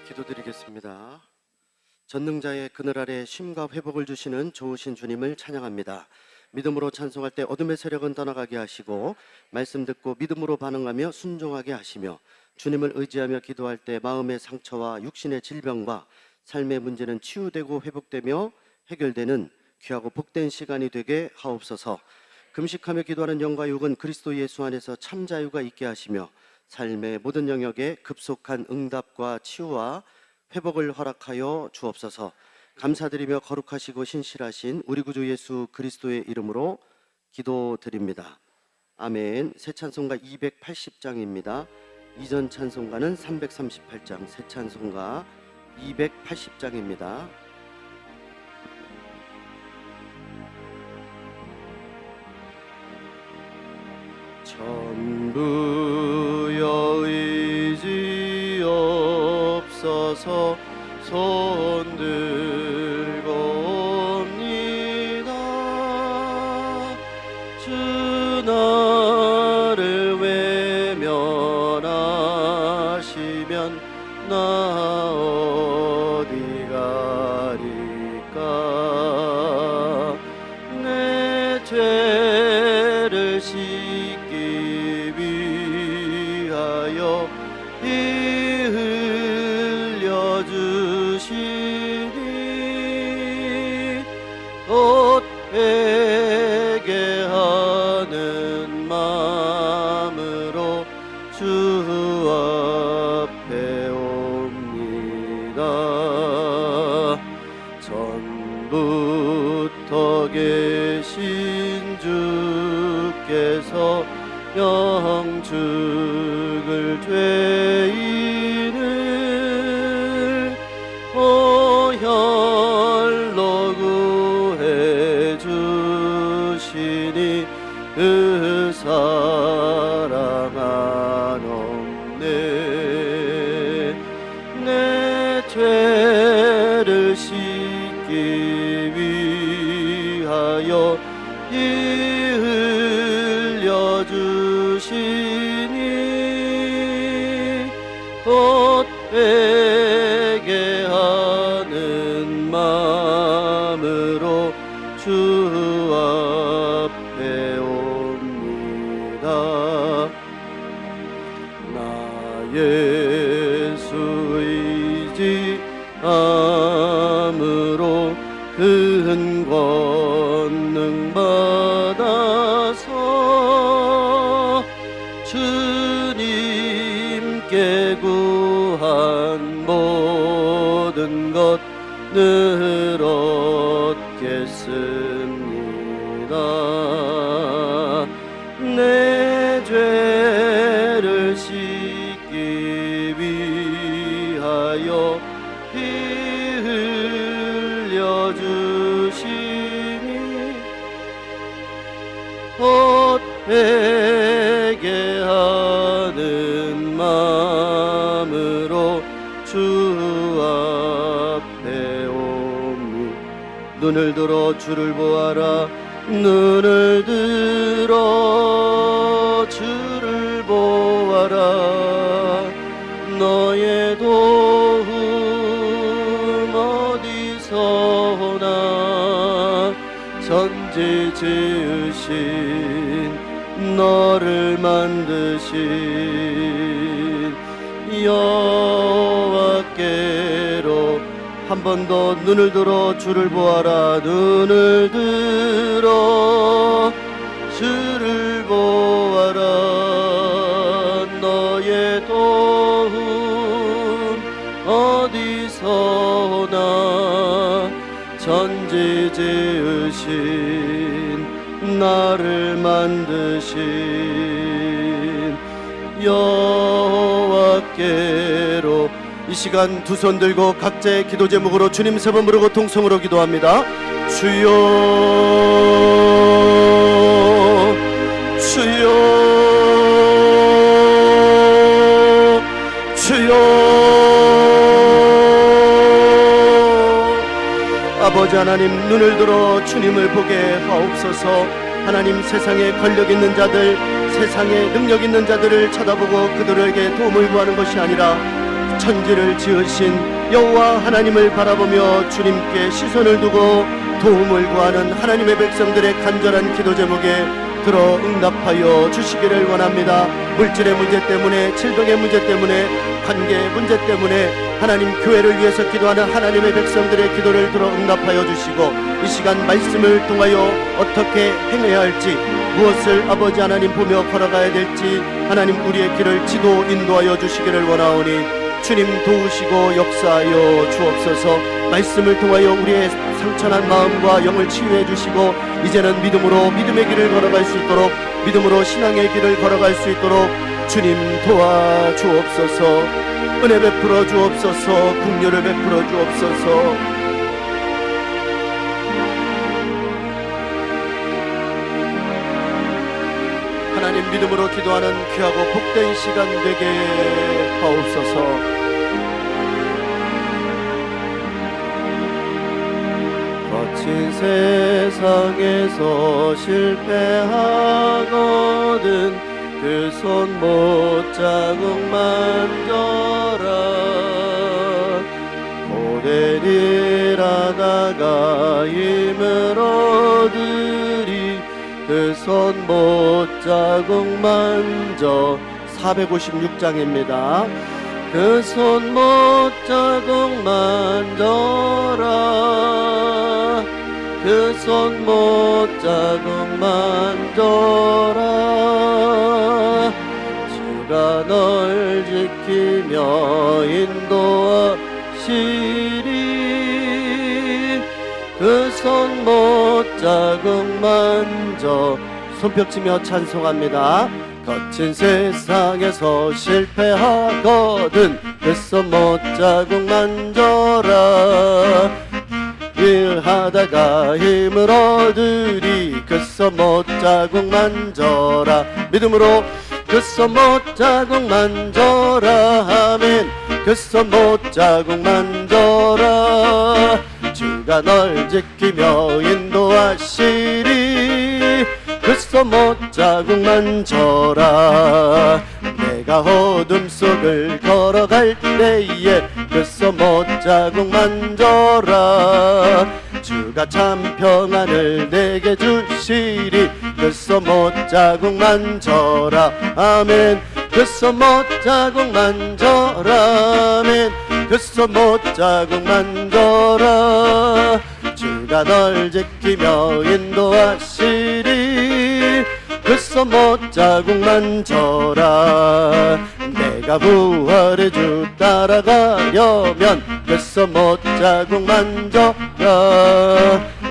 기도드리겠습니다. 전능자의 그늘 아래 쉼과 회복을 주시는 좋으신 주님을 찬양합니다. 믿음으로 찬송할 때 어둠의 세력은 떠나가게 하시고 말씀 듣고 믿음으로 반응하며 순종하게 하시며 주님을 의지하며 기도할 때 마음의 상처와 육신의 질병과 삶의 문제는 치유되고 회복되며 해결되는 귀하고 복된 시간이 되게 하옵소서. 금식하며 기도하는 영과 육은 그리스도 예수 안에서 참 자유가 있게 하시며 삶의 모든 영역에 급속한 응답과 치유와 회복을 허락하여 주옵소서. 감사드리며 거룩하시고 신실하신 우리 구주 예수 그리스도의 이름으로 기도드립니다. 아멘. 새 찬송가 280장입니다. 이전 찬송가는 338장, 새 찬송가 280장입니다. 전부여 의지 없어서 손 들고 옵니다. 주 나를 외면하시면 나 어디 가리까. 내 죄를 씻기 위하여 피 흘려주시니 곧 회개하는 마음으로 주 앞에 옵니다. 전부터 계신 주께서 영죽을 죄인을 보혈로 구해 주시니 그 사랑 한없네. 내 죄를 씻기 위하여 피 흘려주시니 곧 회개하는 마음으로 주 앞에 옵니다. 나 예수 의지함으로 큰 권능 받아서 주님께 구한 모든 것 늘 얻겠습니다. 내 죄를 씻기 위하여 피 흘려주시니 곧 회개하는 마음으로 주 앞에 오니 눈을 들어 주를 보아라. 눈을 들어 주를 보아라. 너의 도움 어디서 오나. 천지 지으신 너를 만드신 여호와께로 한 번 더 눈을 들어 주를 보아라. 눈을 들어 주를 보아라. 너의 도움 어디서 오나. 천지 지으신 나를 만드신 여호와께로 이 시간 두 손 들고 각자의 기도 제목으로 주님 세 번 부르고 통성으로 기도합니다. 주여 주여 주여. 아버지 하나님, 눈을 들어 주님을 보게 하옵소서. 하나님, 세상에 권력 있는 자들, 세상에 능력 있는 자들을 쳐다보고 그들에게 도움을 구하는 것이 아니라 천지를 지으신 여호와 하나님을 바라보며 주님께 시선을 두고 도움을 구하는 하나님의 백성들의 간절한 기도 제목에 들어 응답하여 주시기를 원합니다. 물질의 문제 때문에, 질병의 문제 때문에, 관계의 문제 때문에 하나님 교회를 위해서 기도하는 하나님의 백성들의 기도를 들어 응답하여 주시고, 이 시간 말씀을 통하여 어떻게 행해야 할지, 무엇을 아버지 하나님 보며 걸어가야 될지 하나님 우리의 길을 지도 인도하여 주시기를 원하오니 주님 도우시고 역사하여 주옵소서. 말씀을 통하여 우리의 상처난 마음과 영을 치유해 주시고, 이제는 믿음으로 믿음의 길을 걸어갈 수 있도록, 믿음으로 신앙의 길을 걸어갈 수 있도록 주님 도와주옵소서. 은혜 베풀어 주옵소서. 긍휼을 베풀어 주옵소서. 하나님, 믿음으로 기도하는 귀하고 복된 시간 되게 하옵소서. 거친 세상에서 실패하거든 그 손 못 자국 만져라. 고된 일 하다가 힘을 얻으리 그 손 못 자국 만져. 456장입니다. 그 손 못 자국 만져라. 그 손 못 자국 만져라. 주가 널 지키며 인도하시리. 그 손 못 자국 만져. 손뼉치며 찬송합니다. 거친 세상에서 실패하거든 그 손 못 자국 만져라. 일하다가 힘을 얻으리 그 손 못 자국 만져라. 믿음으로 그 손 못 자국 만져라. 아멘. 그 손 못 자국 만져라. 주가 널 지키며 인도하시리. 그 손 못 자국 만져라. 내가 어둠 속을 걸어갈 때에 그 손 못 자국 만져라. 주가 참 평안을 내게 주시리. 그 손 못 자국 만져라. 아멘. 그 손 못 자국 만져라. 아멘. 그 손 못 자국 만져라. 주가 널 지키며 인도하시리. 그 손 못 자국 만져라. 내가 부활의 주 따라가려면 그 손 못 자국 만져라.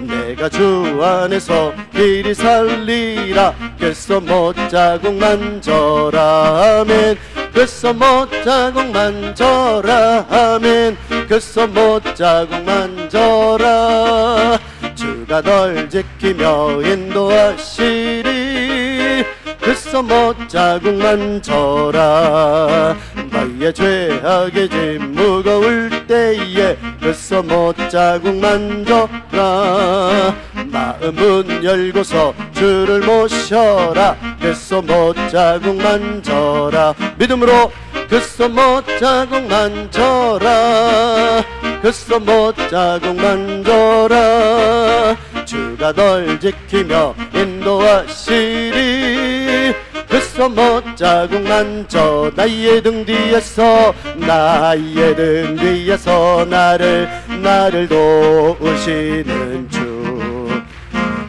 내가 주 안에서 길이 살리라. 그 손 못 자국 만져라. 아멘. 그 손 못 자국 만져라. 아멘. 그 손 못 자국 만져라. 주가 널 지키며 인도하시리. 그 손 못 자국 만져라. 너의 죄악의 짐 무거울 때에 그 손 못 자국 만져라. 마음 문 열고서 주를 모셔라. 그 손 못 자국 만져라. 믿음으로 그 손 못 자국 만져라. 그 손 못 자국 만져라. 주가 널 지키며 인도하시리. 그 손 못 자국 만져. 나의 등 뒤에서, 나의 등 뒤에서 나를 도우시는 주.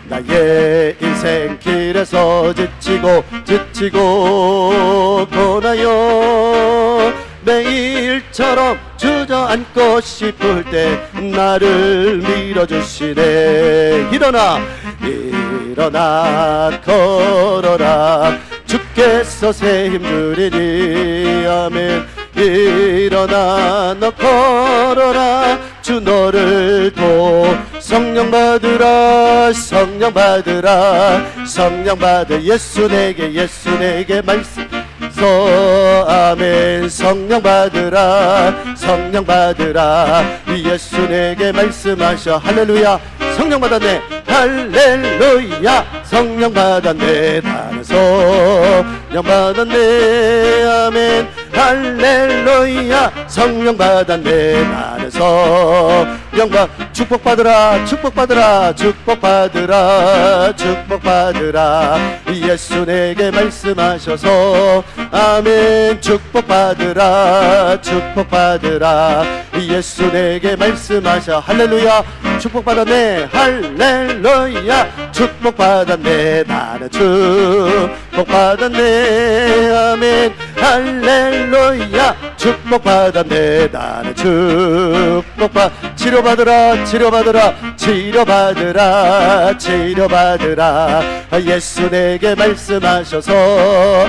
나의 인생 길에서 지치고 고나요. 매일처럼 주저앉고 싶을 때 나를 밀어주시네. 일어나 걸어라. 주께서 새 힘 주리니. 아멘. 일어나 너 걸어라. 주 너를 성령 받으라. 성령 받으라. 성령 받으. 예수 내게 말씀 아멘. 성령 받으라. 성령 받으라. 예수 내게 말씀하셔. 할렐루야. 성령 받았네. 할렐루야. 성령 받았네. 나는 성령 받았네. 아멘. 할렐루야. 성령 받았네. 나는 성령 받 축복받으라 축복받으라 축복받으라 축복받으라. 예수 내게 말씀하셔서 아멘. 축복받으라 축복받으라. 예수 내게 말씀하셔. 할렐루야. 축복받았네. 할렐루야. 축복받았네. 나는 축복받았네. 아멘. 할렐루야. 축복받았네. 나는 치료받으라 치료받으라 치료받으라 치료받으라. 예수 내게 말씀하셔서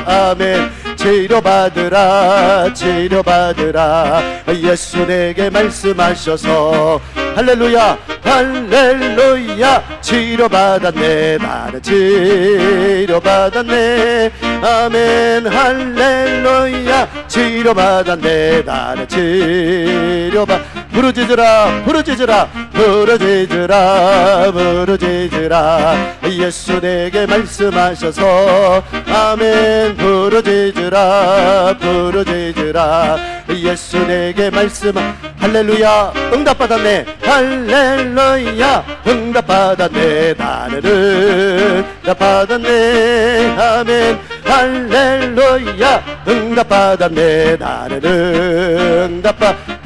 아멘. 치료받으라 치료받으라. 예수 내게 말씀하셔서 할렐루야 할렐루야. 치료받았네. 나는 치료받았네. 아멘. 할렐루야. 치료받았네. 나는 부르짖으라 부르짖으라 부르짖으라 부르짖으라. 예수 내게 말씀하셔서 아멘. 부르짖으라 부르짖으라. 예수 내게 할렐루야. 응답받았네. 할렐루야. 응답받았네. 나는 응답받았네. 아멘. 할렐루야. 응답받았네. 나는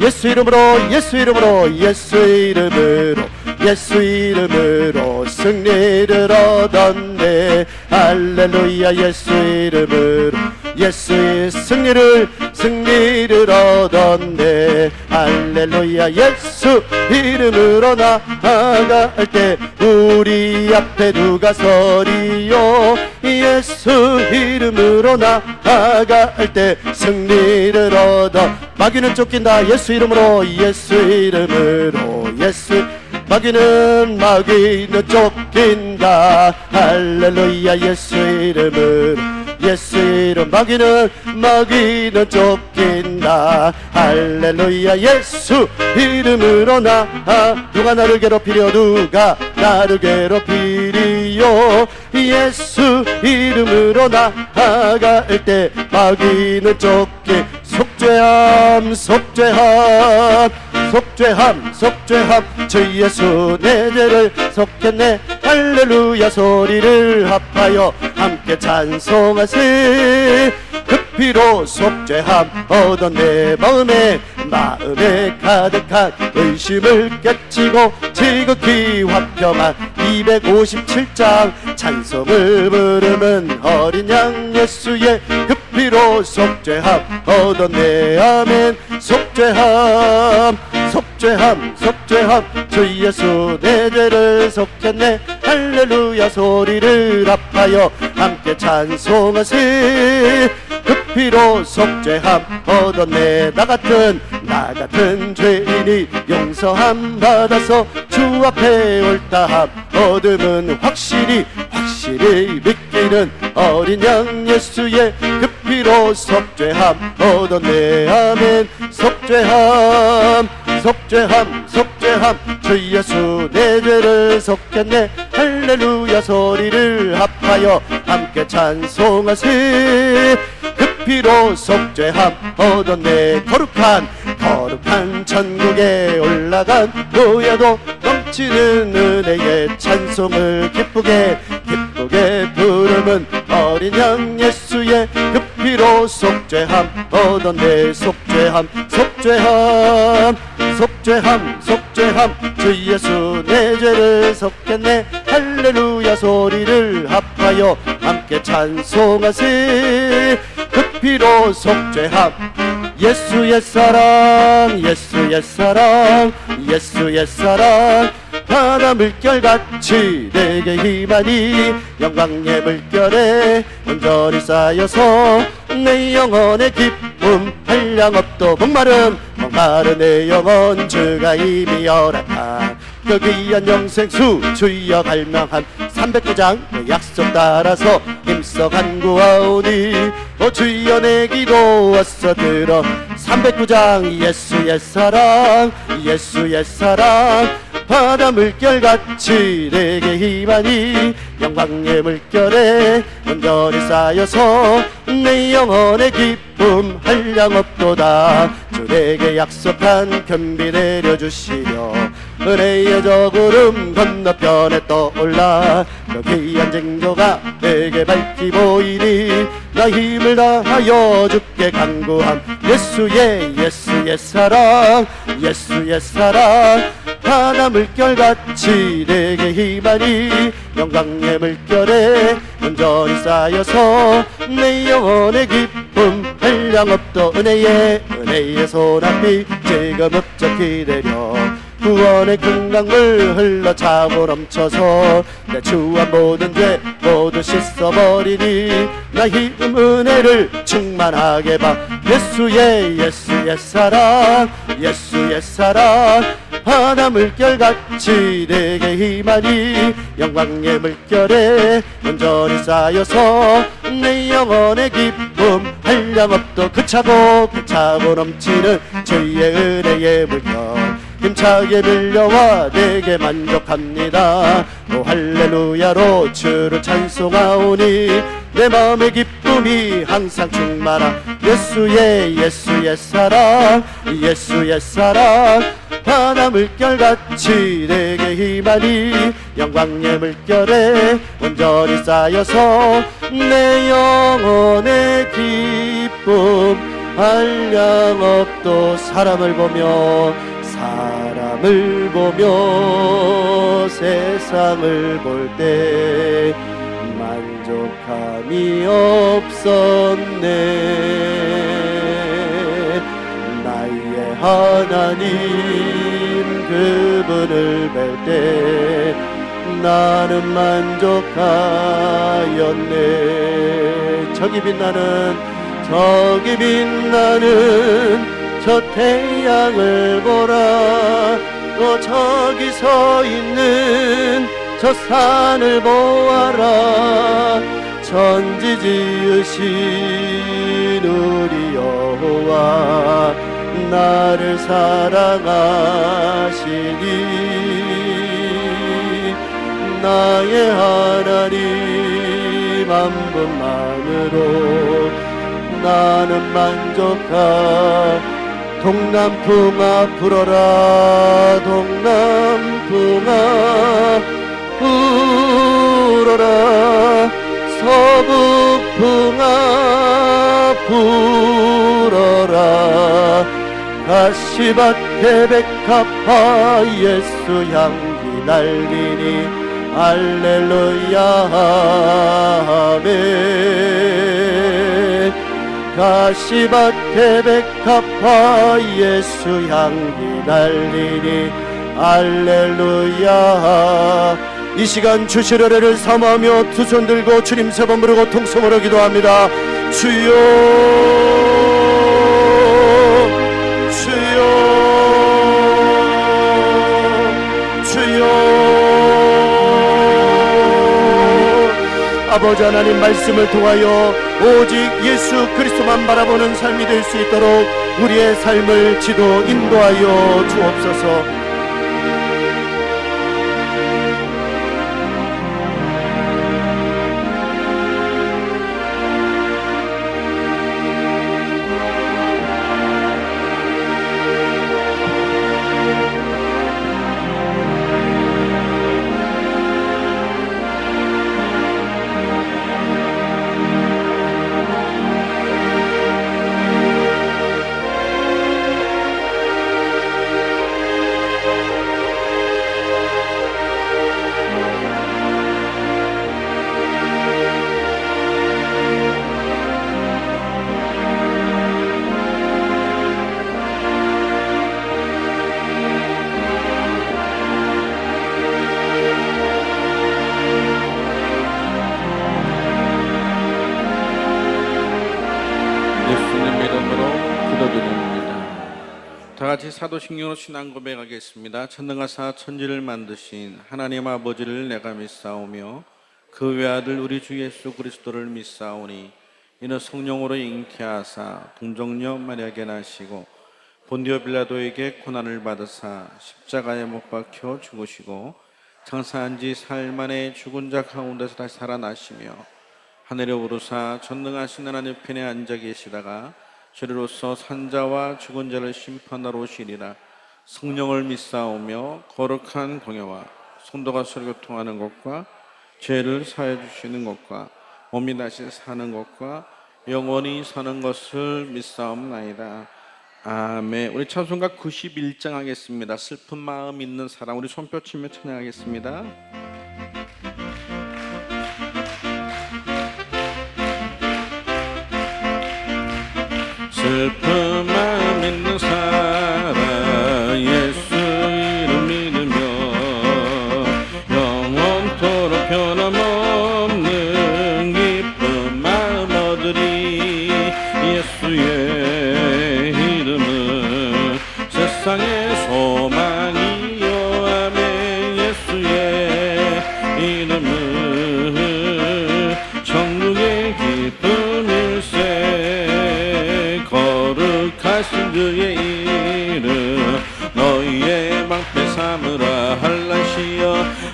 예수 이름으로 예수 이름으로 예수 이름으로 예수 이름으로 승리를 얻었네. 할렐루야. 예수 이름으로 예수의 승리를 얻었네. 할렐루야. 예수 이름으로 나아갈 때 우리 앞에 누가 서리요. 예수 이름으로 나아갈 때 승리를 얻어 마귀는 쫓긴다. 예수 이름으로 예수 이름으로 예수 마귀는 쫓긴다. 할렐루야. 예수 이름으로 예수 이름 마귀는 쫓긴다. 할렐루야. 예수 이름으로 누가 나를 괴롭히려 누가 나를 괴롭히리요. 예수 이름으로 나아갈 때 마귀는 쫓기. 속죄함 속죄함 속죄함 속죄함. 주 예수 내 죄를 속했네. 할렐루야. 소리를 합하여 함께 찬송하세. 그 피로 속죄함 얻었네. 마음에 가득한 의심을 깨치고 지극히 화평한 257장 찬송을 부르는 어린 양 예수의 그 피로 속죄함 얻었네. 아멘. 속죄함 속죄함 속죄함. 주 예수 내 죄를 속했네. 할렐루야. 소리를 합하여 함께 찬송하세. 그 피로 속죄함 얻었네. 나 같은 죄인이 용서함 받아서 주 앞에 옳다함 얻음은 확실히 믿기는 어린 양 예수의 그 피로 속죄함 얻었네. 아멘. 속죄함 속죄함 속죄함. 주 예수 내 죄를 속했네. 할렐루야. 소리를 합하여 함께 찬송하세. 그 피로 속죄함 얻었네. 거룩한 천국에 올라간 노야도 넘치는 은혜의 찬송을 기쁘게 부르는 어린 양 예수의 그 피로 속죄함 얻었네. 속죄함 속죄함. 주 예수 내 죄를 속했네. 할렐루야. 소리를 합하여 함께 찬송하세. 그 피로 속죄함. 예수 옛사랑 예수 옛사랑 예수 옛사랑. 바다 물결같이 내게 힘하니 영광의 물결에 온전히 쌓여서 내 영혼의 기쁨 한량 없도 목마른 내 영혼 주가 이미 허락한 그 귀한 영생수 주여 갈망한 309장 그 약속 따라서 힘써 간구하오니 주여 내 기도 왔어 들어 309장 예수의 사랑 예수의 사랑 바다 물결같이 내게 힘하니 영광의 물결에 온전히 쌓여서 내 영혼의 기쁨 한량없도다. 주 내게 약속한 금비 내려주시며 은혜의 저 구름 건너편에 떠올라 그 귀한 징조가 내게 밝히 보이니 나 힘을 다하여 주께 간구함. 예수의 사랑 예수의 사랑 바다 물결같이 내게 힘하니 영광의 물결에 온전히 쌓여서 내 영혼의 기쁨 한량없도 은혜의 손앞이 지금 흡족히 내려 구원의 큰 강물 흘러 차고 넘쳐서 내 추한 모든 죄 모두 씻어버리니 나 힘 은혜를 충만하게 봐. 예수의 사랑 예수의 사랑 바다 물결같이 내게 힘하니 영광의 물결에 온전히 쌓여서 내 영혼의 기쁨 한량없도 그차고 넘치는 주의 은혜의 물결 힘차게 밀려와 내게 만족합니다. 오 할렐루야로 주를 찬송하오니 내 마음의 기쁨이 항상 충만하. 예수의 사랑 예수의 사랑 바다 물결같이 내게 힘하니 영광의 물결에 온전히 쌓여서 내 영혼의 기쁨 한량없도 사람을 보며 세상을 볼 때 만족함이 없었네. 나의 하나님 그분을 뵐 때 나는 만족하였네. 저기 빛나는 저 태양을 보라. 또 저기 서 있는 저 산을 보아라. 천지 지으신 우리 여호와 나를 사랑하시니 나의 하나님 한 분만으로 나는 만족하. 동남풍아 불어라. 동남풍아 불어라. 서북풍아 불어라. 가시밭에 백합화 예수 향기 날리니 할렐루야 아멘. 가시밭에 백합화 예수 향기 날리니 할렐루야. 이 시간 주실 은혜를 사모하며 두 손 들고 주님 세 번 부르고 통성으로 기도합니다. 주여 주여 주여. 아버지 하나님 말씀을 통하여 오직 예수 그리스도만 바라보는 삶이 될 수 있도록 우리의 삶을 지도 인도하여 주옵소서. 다같이 사도신경으로 신앙 고백하겠습니다. 천능하사 천지를 만드신 하나님 아버지를 내가 믿사오며 그 외아들 우리 주 예수 그리스도를 믿사오니 이는 성령으로 잉태하사 동정녀 마리아에게 나시고 본디오 빌라도에게 고난을 받으사 십자가에 못 박혀 죽으시고 장사한 지 사흘 만에 죽은 자 가운데서 다시 살아나시며 하늘에 오르사 전능하신 하나님 편에 앉아 계시다가 저리로서 산자와 죽은 자를 심판하러 오시리라. 성령을 믿사오며 거룩한 공예와 성도가 서로 교통하는 것과 죄를 사해 주시는 것과 몸이 다시 사는 것과 영원히 사는 것을 믿사옵나이다. 아멘. 우리 찬송가 91장 하겠습니다. 슬픈 마음 있는 사람, 우리 손뼉 치며 찬양하겠습니다. 슬픈 마음 있는 사람 예수 이름 믿으며 영원토록 변함없는 기쁜 마음 얻으리. 예수의 이름은 세상의 소망이요. 아멘. 예수의 이름은 천국의 기쁨일세. 거룩하신 그의 이름 너희의 방패 삼으라.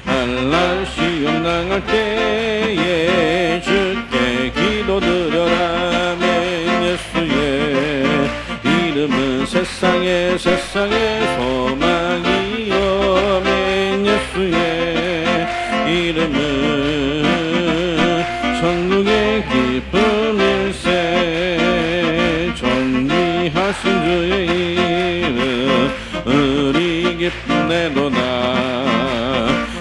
한란시험 당할 때에 주께 기도드려라. 아멘. 예수의 이름은 세상의 소망이요. 아멘. 예수의 이름은 천국의 기쁨일세. 존귀하신 주의 이름 우리 기쁨내도다.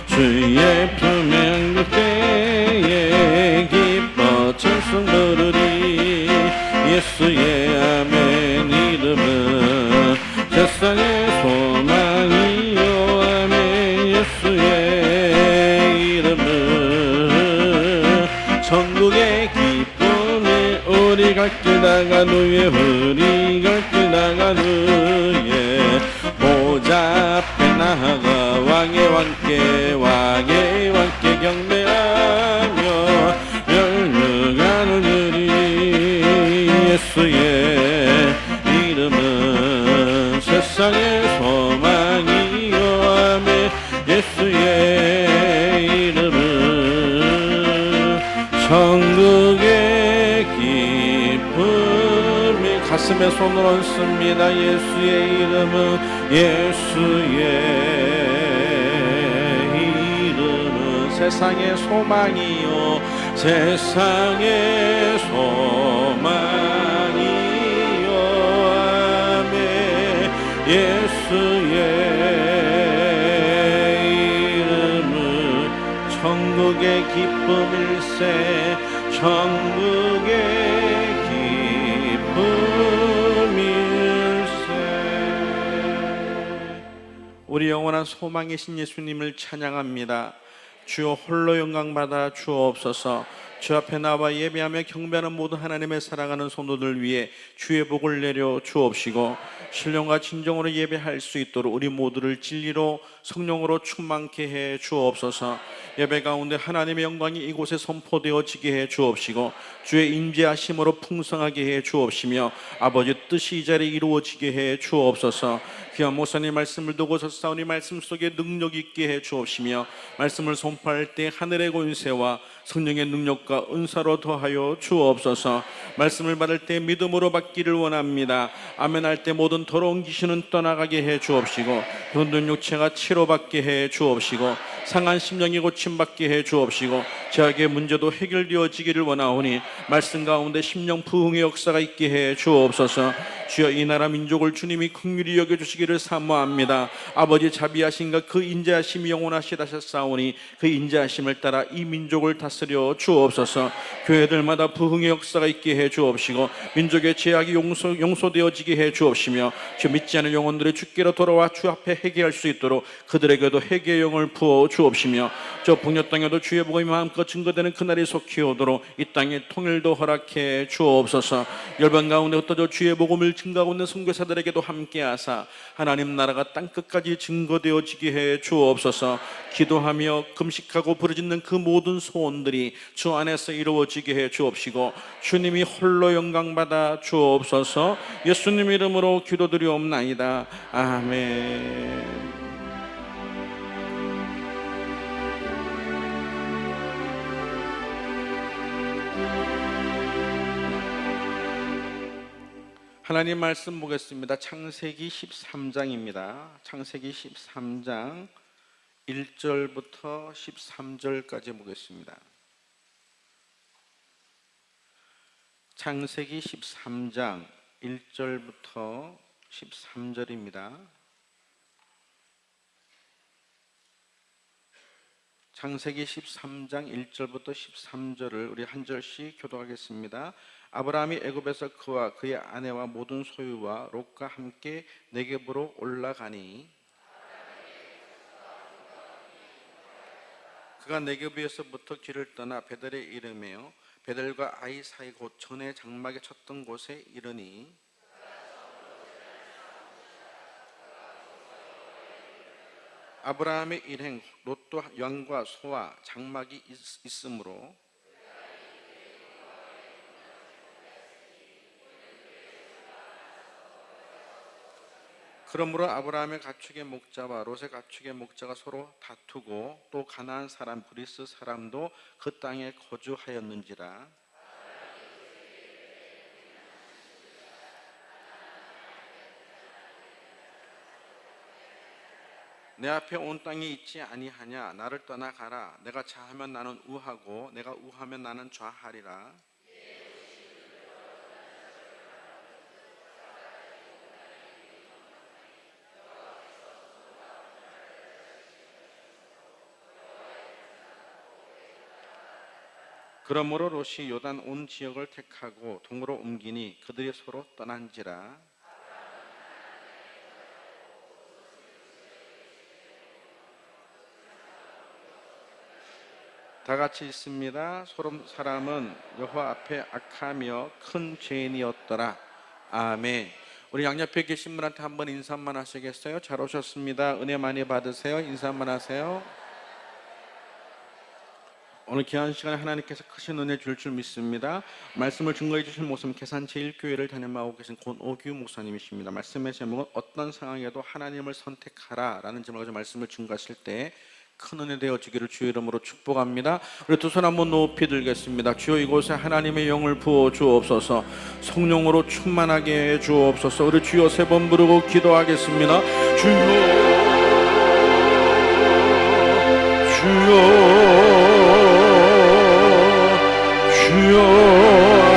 주의 품에 안길 때에 기뻐 찬송 부르리. 예수의 아멘 이름은 세상의 소망이요. 아멘. 예수의 이름은 천국의 기쁨이. 우리 갈 길 나간 후에 우리 갈 길 나간 후에 보좌 앞에 나아가 왕의 왕께 경배하며 열려가는 우리. 예수의 이름은 세상의 소망이요. 아멘. 예수의 이름은 천국의 기쁨이. 가슴에 손을 얹습니다. 예수의 이름은 세상의 소망이요. 세상의 소망이요. 아멘. 예수의 이름은 천국의 기쁨일세. 천국의 기쁨일세. 우리 영원한 소망이신 예수님을 찬양합니다. 주여 홀로 영광받아 주옵소서. 주 앞에 나와 예배하며 경배하는 모든 하나님의 사랑하는 성도들 위해 주의 복을 내려 주옵시고 신령과 진정으로 예배할 수 있도록 우리 모두를 진리로 성령으로 충만케 해 주옵소서. 예배 가운데 하나님의 영광이 이곳에 선포되어지게 해 주옵시고 주의 임재하심으로 풍성하게 해 주옵시며 아버지 뜻이 이 자리에 이루어지게 해 주옵소서. 귀한 목사님 말씀을 두고 섰사오니 말씀 속에 능력 있게 해 주옵시며 말씀을 선포할 때 하늘의 권세와 성령의 능력과 은사로 더하여 주옵소서. 말씀을 받을 때 믿음으로 받기를 원합니다. 아멘 할 때 모든 더러운 귀신은 떠나가게 해 주옵시고 병든 육체가 치료받게 해 주옵시고 상한 심령이 고침받게 해 주옵시고 죄악의 문제도 해결되어지기를 원하오니 말씀 가운데 심령 부흥의 역사가 있게 해 주옵소서. 주여 이 나라 민족을 주님이 긍휼히 여겨주시기를 사모합니다. 아버지 자비하신가 그 인자하심이 영원하시다 하셨사오니 그 인자하심을 따라 이 민족을 다스려 주옵소서. 교회들마다 부흥의 역사가 있게 해 주옵시고 민족의 죄악이 용서되어지게 해 주옵시며 주 믿지 않는 영혼들의 주께로 돌아와 주 앞에 회개할 수 있도록 그들에게도 회개의 영을 부어 주옵시며 저 북녘 땅에도 주의 복음이 마음껏 증거되는 그날이 속히 오도록 이 땅에 통일도 허락해 주옵소서. 열방 가운데 흩어져 주의 복음을 증거하고 있는 선교사들에게도 함께하사 하나님 나라가 땅끝까지 증거되어지게 해 주옵소서. 기도하며 금식하고 부르짖는 그 모든 소원들이 주 안에서 이루어지게 해 주옵시고 주님이 홀로 영광받아 주옵소서. 예수님 이름으로 기도드리옵나이다. 아멘. 하나님 말씀 보겠습니다. 창세기 13장입니다. 창세기 13장 1절부터 13절까지 보겠습니다. 창세기 13장 1절부터 13절입니다. 창세기 13장 1절부터 13절을 우리 한 절씩 교독하겠습니다. 아브라함이 애굽에서 그와 그의 아내와 모든 소유와 롯과 함께 네겝으로 올라가니 그가 네겝에서부터 길을 떠나 베델에 이르며 베델과 아이 사이 곧 전에 장막에 쳤던 곳에 이르니 아브라함의 일행 롯도 양과 소와 장막이 있으므로 그러므로 아브라함의 가축의 목자와 롯의 가축의 목자가 서로 다투고 또 가나안 사람 브리스 사람도 그 땅에 거주하였는지라. 내 앞에 온 땅이 있지 아니하냐. 나를 떠나가라. 내가 좌하면 나는 우하고 내가 우하면 나는 좌하리라. 그러므로 롯이 요단 온 지역을 택하고 동으로 옮기니 그들이 서로 떠난지라. 다 같이 있습니다. 소돔 사람은 여호와 앞에 악하며 큰 죄인이었더라. 아멘. 우리 양옆에 계신 분한테 한번 인사 한번 하시겠어요? 잘 오셨습니다. 은혜 많이 받으세요. 인사 한번 하세요. 오늘 귀한 시간에 하나님께서 크신 은혜 줄 믿습니다. 말씀을 증거해 주실 모습은 계산 제1교회를 담임하고 계신 권오규 목사님이십니다. 말씀의 제목은 어떤 상황에도 하나님을 선택하라 라는 제목으로 가지고 말씀을 증거하실 때 큰 은혜 되어지기를 주의 이름으로 축복합니다. 우리 두 손 한번 높이 들겠습니다. 주여 이곳에 하나님의 영을 부어 주옵소서. 성령으로 충만하게 해 주옵소서. 우리 주여 세 번 부르고 기도하겠습니다. 주여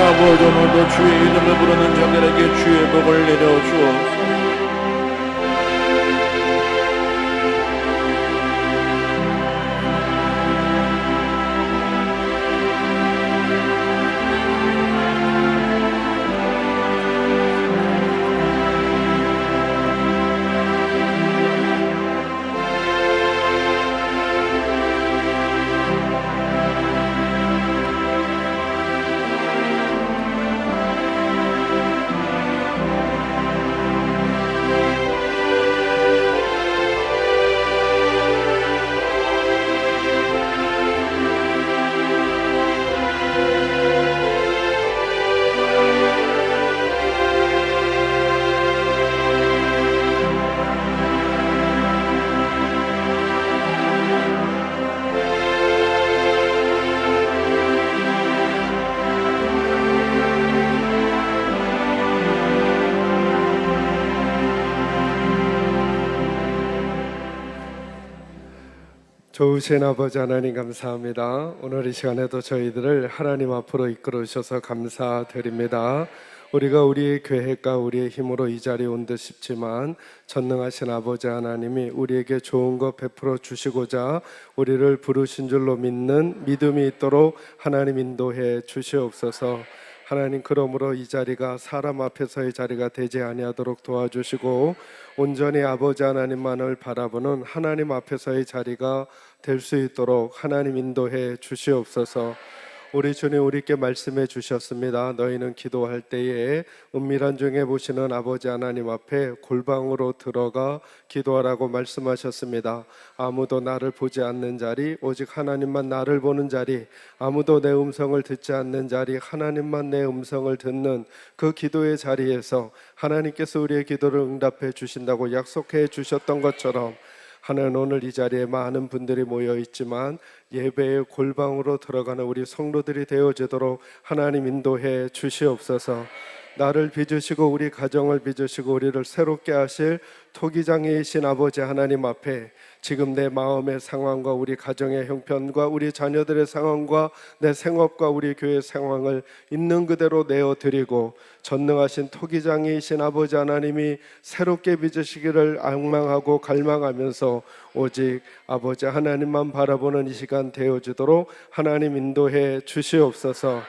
아버지, 오늘도 주의 이름을 부르는 자들에게 주의 복을 내려 주옵소서. 좋으신 아버지 하나님 감사합니다. 오늘 이 시간에도 저희들을 하나님 앞으로 이끌어 주셔서 감사드립니다. 우리가 우리의 계획과 우리의 힘으로 이 자리에 온 듯 싶지만 전능하신 아버지 하나님이 우리에게 좋은 것 베풀어 주시고자 우리를 부르신 줄로 믿는 믿음이 있도록 하나님 인도해 주시옵소서. 하나님, 그러므로 이 자리가 사람 앞에서의 자리가 되지 아니하도록 도와주시고 온전히 아버지 하나님만을 바라보는 하나님 앞에서의 자리가 될 수 있도록 하나님 인도해 주시옵소서. 우리 주님 우리께 말씀해 주셨습니다. 너희는 기도할 때에 은밀한 중에 보시는 아버지 하나님 앞에 골방으로 들어가 기도하라고 말씀하셨습니다. 아무도 나를 보지 않는 자리, 오직 하나님만 나를 보는 자리, 아무도 내 음성을 듣지 않는 자리, 하나님만 내 음성을 듣는 그 기도의 자리에서 하나님께서 우리의 기도를 응답해 주신다고 약속해 주셨던 것처럼, 하나님 오늘 이 자리에 많은 분들이 모여 있지만 예배의 골방으로 들어가는 우리 성도들이 되어지도록 하나님 인도해 주시옵소서. 나를 빚으시고 우리 가정을 빚으시고 우리를 새롭게 하실 토기장이신 아버지 하나님 앞에 지금 내 마음의 상황과 우리 가정의 형편과 우리 자녀들의 상황과 내 생업과 우리 교회 상황을 있는 그대로 내어드리고, 전능하신 토기장이신 아버지 하나님이 새롭게 빚으시기를 악망하고 갈망하면서 오직 아버지 하나님만 바라보는 이 시간 되어지도록 하나님 인도해 주시옵소서.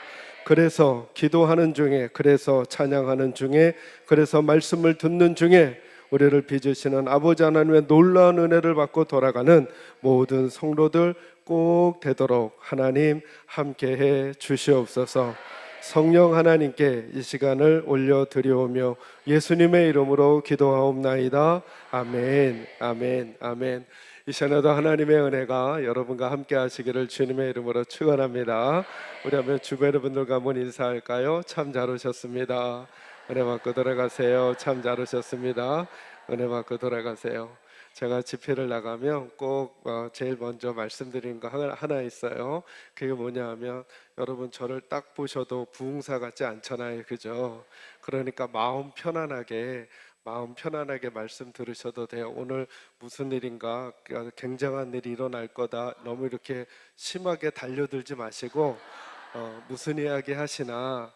그래서 기도하는 중에, 그래서 찬양하는 중에, 그래서 말씀을 듣는 중에 우리를 빚으시는 아버지 하나님의 놀라운 은혜를 받고 돌아가는 모든 성도들 꼭 되도록 하나님 함께해 주시옵소서. 성령 하나님께 이 시간을 올려드리오며 예수님의 이름으로 기도하옵나이다. 아멘, 아멘, 아멘. 이 시간에도 하나님의 은혜가 여러분과 함께 하시기를 주님의 이름으로 축원합니다. 우리 한번 주변의 분들과 한번 인사할까요? 참 잘 오셨습니다. 은혜 받고 돌아가세요. 참 잘 오셨습니다. 은혜 받고 돌아가세요. 제가 집회를 나가면 꼭 제일 먼저 말씀드리는 거 하나 있어요. 그게 뭐냐 하면, 여러분 저를 딱 보셔도 부흥사 같지 않잖아요, 그죠? 그러니까 마음 편안하게 말씀 들으셔도 돼요. 오늘 무슨 일인가, 굉장한 일이 일어날 거다, 너무 이렇게 심하게 달려들지 마시고 무슨 이야기 하시나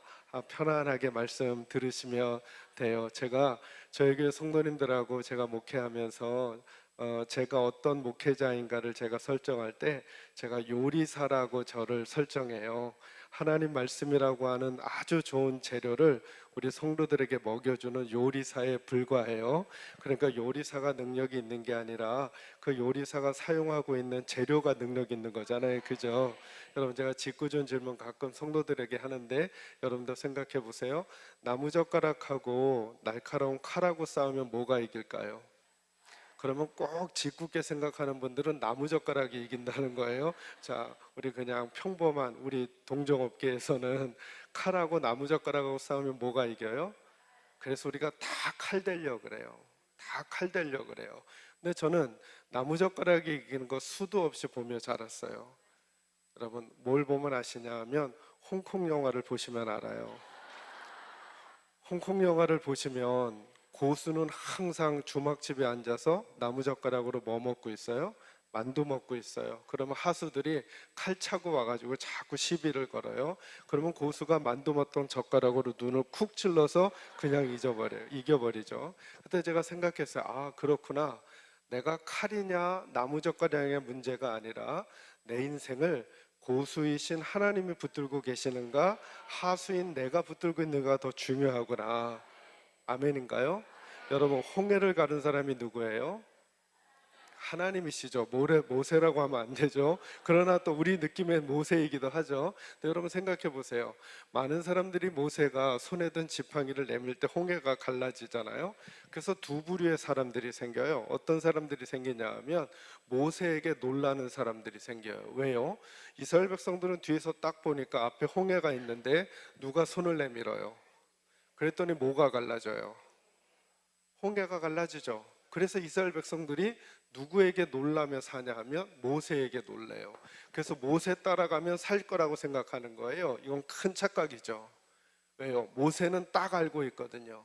편안하게 말씀 들으시면 돼요. 제가 저희 교회 성도님들하고 제가 목회하면서 제가 어떤 목회자인가를 제가 설정할 때 제가 요리사라고 저를 설정해요. 하나님 말씀이라고 하는 아주 좋은 재료를 우리 성도들에게 먹여주는 요리사에 불과해요. 그러니까 요리사가 능력이 있는 게 아니라 그 요리사가 사용하고 있는 재료가 능력이 있는 거잖아요, 그죠? 여러분, 제가 짓궂은 질문 가끔 성도들에게 하는데 여러분도 생각해 보세요. 나무젓가락하고 날카로운 칼하고 싸우면 뭐가 이길까요? 그러면 꼭 짓궂게 생각하는 분들은 나무젓가락이 이긴다는 거예요. 자, 우리 그냥 평범한 우리 동종업계에서는 칼하고 나무젓가락하고 싸우면 뭐가 이겨요? 그래서 우리가 다 칼대려 그래요. 다 칼대려 그래요. 근데 저는 나무젓가락이 이기는 거 수도 없이 보며 자랐어요. 여러분, 뭘 보면 아시냐 하면 홍콩 영화를 보시면 알아요. 홍콩 영화를 보시면 고수는 항상 주막집에 앉아서 나무젓가락으로 뭐 먹고 있어요? 만두 먹고 있어요. 그러면 하수들이 칼 차고 와가지고 자꾸 시비를 걸어요. 그러면 고수가 만두 먹던 젓가락으로 눈을 쿡 찔러서 그냥 이겨버리죠. 그때 제가 생각했어요. 아, 그렇구나. 내가 칼이냐 나무젓가락의 문제가 아니라 내 인생을 고수이신 하나님이 붙들고 계시는가, 하수인 내가 붙들고 있는가 더 중요하구나. 아멘인가요? 여러분, 홍해를 가른 사람이 누구예요? 하나님이시죠. 모세라고 하면 안 되죠. 그러나 또 우리 느낌의 모세이기도 하죠. 근데 여러분 생각해 보세요. 많은 사람들이 모세가 손에 든 지팡이를 내밀 때 홍해가 갈라지잖아요. 그래서 두 부류의 사람들이 생겨요. 어떤 사람들이 생기냐 하면 모세에게 놀라는 사람들이 생겨요. 왜요? 이스라엘 백성들은 뒤에서 딱 보니까 앞에 홍해가 있는데 누가 손을 내밀어요. 그랬더니 뭐가 갈라져요? 홍해가 갈라지죠. 그래서 이스라엘 백성들이 누구에게 놀라며 사냐 하면 모세에게 놀래요. 그래서 모세 따라가면 살 거라고 생각하는 거예요. 이건 큰 착각이죠. 왜요? 모세는 딱 알고 있거든요.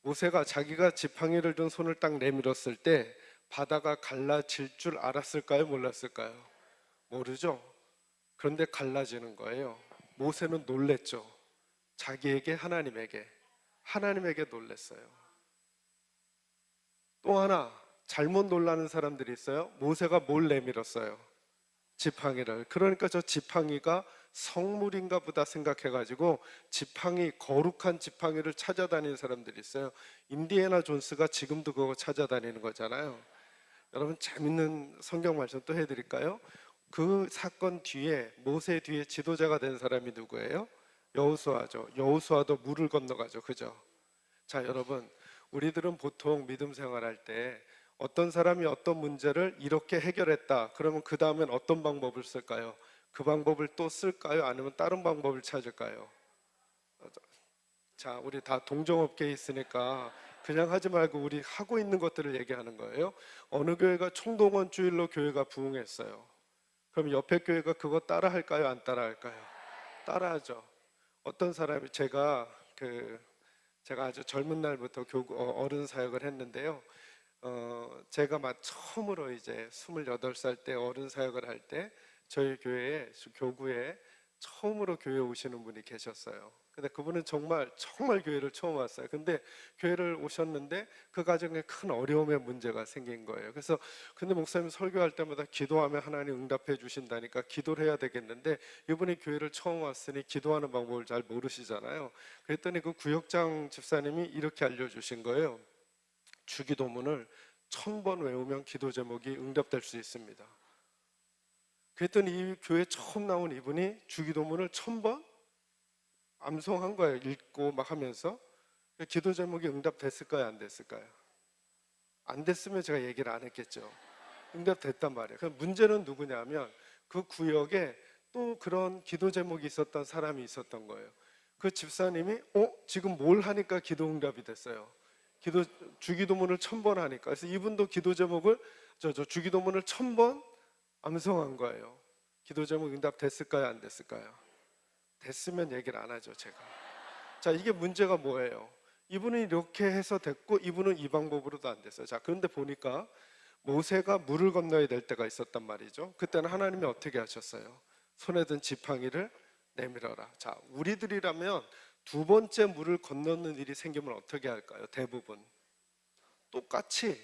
모세가 자기가 지팡이를 든 손을 딱 내밀었을 때 바다가 갈라질 줄 알았을까요? 몰랐을까요? 모르죠. 그런데 갈라지는 거예요. 모세는 놀랬죠. 자기에게, 하나님에게 놀랬어요. 또 하나 잘못 놀라는 사람들이 있어요. 모세가 뭘 내밀었어요? 지팡이를. 그러니까 저 지팡이가 성물인가 보다 생각해가지고 거룩한 지팡이를 찾아다니는 사람들이 있어요. 인디애나 존스가 지금도 그거 찾아다니는 거잖아요. 여러분, 재밌는 성경 말씀 또 해드릴까요? 그 사건 뒤에, 모세 뒤에 지도자가 된 사람이 누구예요? 여호수아죠. 여호수아도 물을 건너가죠. 그죠? 자, 여러분, 우리들은 보통 믿음 생활할 때 어떤 사람이 어떤 문제를 이렇게 해결했다. 그러면 그 다음엔 어떤 방법을 쓸까요? 그 방법을 또 쓸까요? 아니면 다른 방법을 찾을까요? 자, 우리 다 동종업계에 있으니까 그냥 하지 말고 우리 하고 있는 것들을 얘기하는 거예요. 어느 교회가 총동원 주일로 교회가 부흥했어요. 그럼 옆에 교회가 그거 따라 할까요? 안 따라 할까요? 따라하죠. 어떤 사람이 제가 아주 젊은 날부터 어른 사역을 했는데요. 제가 처음으로 이제 28살 때 어른 사역을 할 때 저희 교구에 처음으로 교회 오시는 분이 계셨어요. 근데 그분은 정말 교회를 처음 왔어요. 근데 교회를 오셨는데 그 가정에 큰 어려움의 문제가 생긴 거예요. 그래서 근데 목사님 설교할 때마다 기도하면 하나님 응답해 주신다니까 기도를 해야 되겠는데 이분이 교회를 처음 왔으니 기도하는 방법을 잘 모르시잖아요. 그랬더니 그 구역장 집사님이 이렇게 알려주신 거예요. 주기도문을 1000번 외우면 기도 제목이 응답될 수 있습니다. 그랬더니 이 교회 처음 나온 이분이 주기도문을 1000번 암송한 거예요. 읽고 막 하면서. 기도 제목이 응답됐을까요? 안 됐을까요? 안 됐으면 제가 얘기를 안 했겠죠. 응답됐단 말이에요. 그럼 문제는 누구냐면 그 구역에 또 그런 기도 제목이 있었던 사람이 있었던 거예요. 그 집사님이 지금 뭘 하니까 기도 응답이 됐어요. 주기도문을 1000번 하니까. 그래서 이분도 기도 제목을 주기도문을 1000번 암송한 거예요. 기도 제목 응답 됐을까요? 안 됐을까요? 됐으면 얘기를 안 하죠, 제가. 자, 이게 문제가 뭐예요? 이분은 이렇게 해서 됐고 이분은 이 방법으로도 안 됐어요. 자, 그런데 보니까 모세가 물을 건너야 될 때가 있었단 말이죠. 그때는 하나님이 어떻게 하셨어요? 손에 든 지팡이를 내밀어라. 자, 우리들이라면 두 번째 물을 건너는 일이 생기면 어떻게 할까요? 대부분 똑같이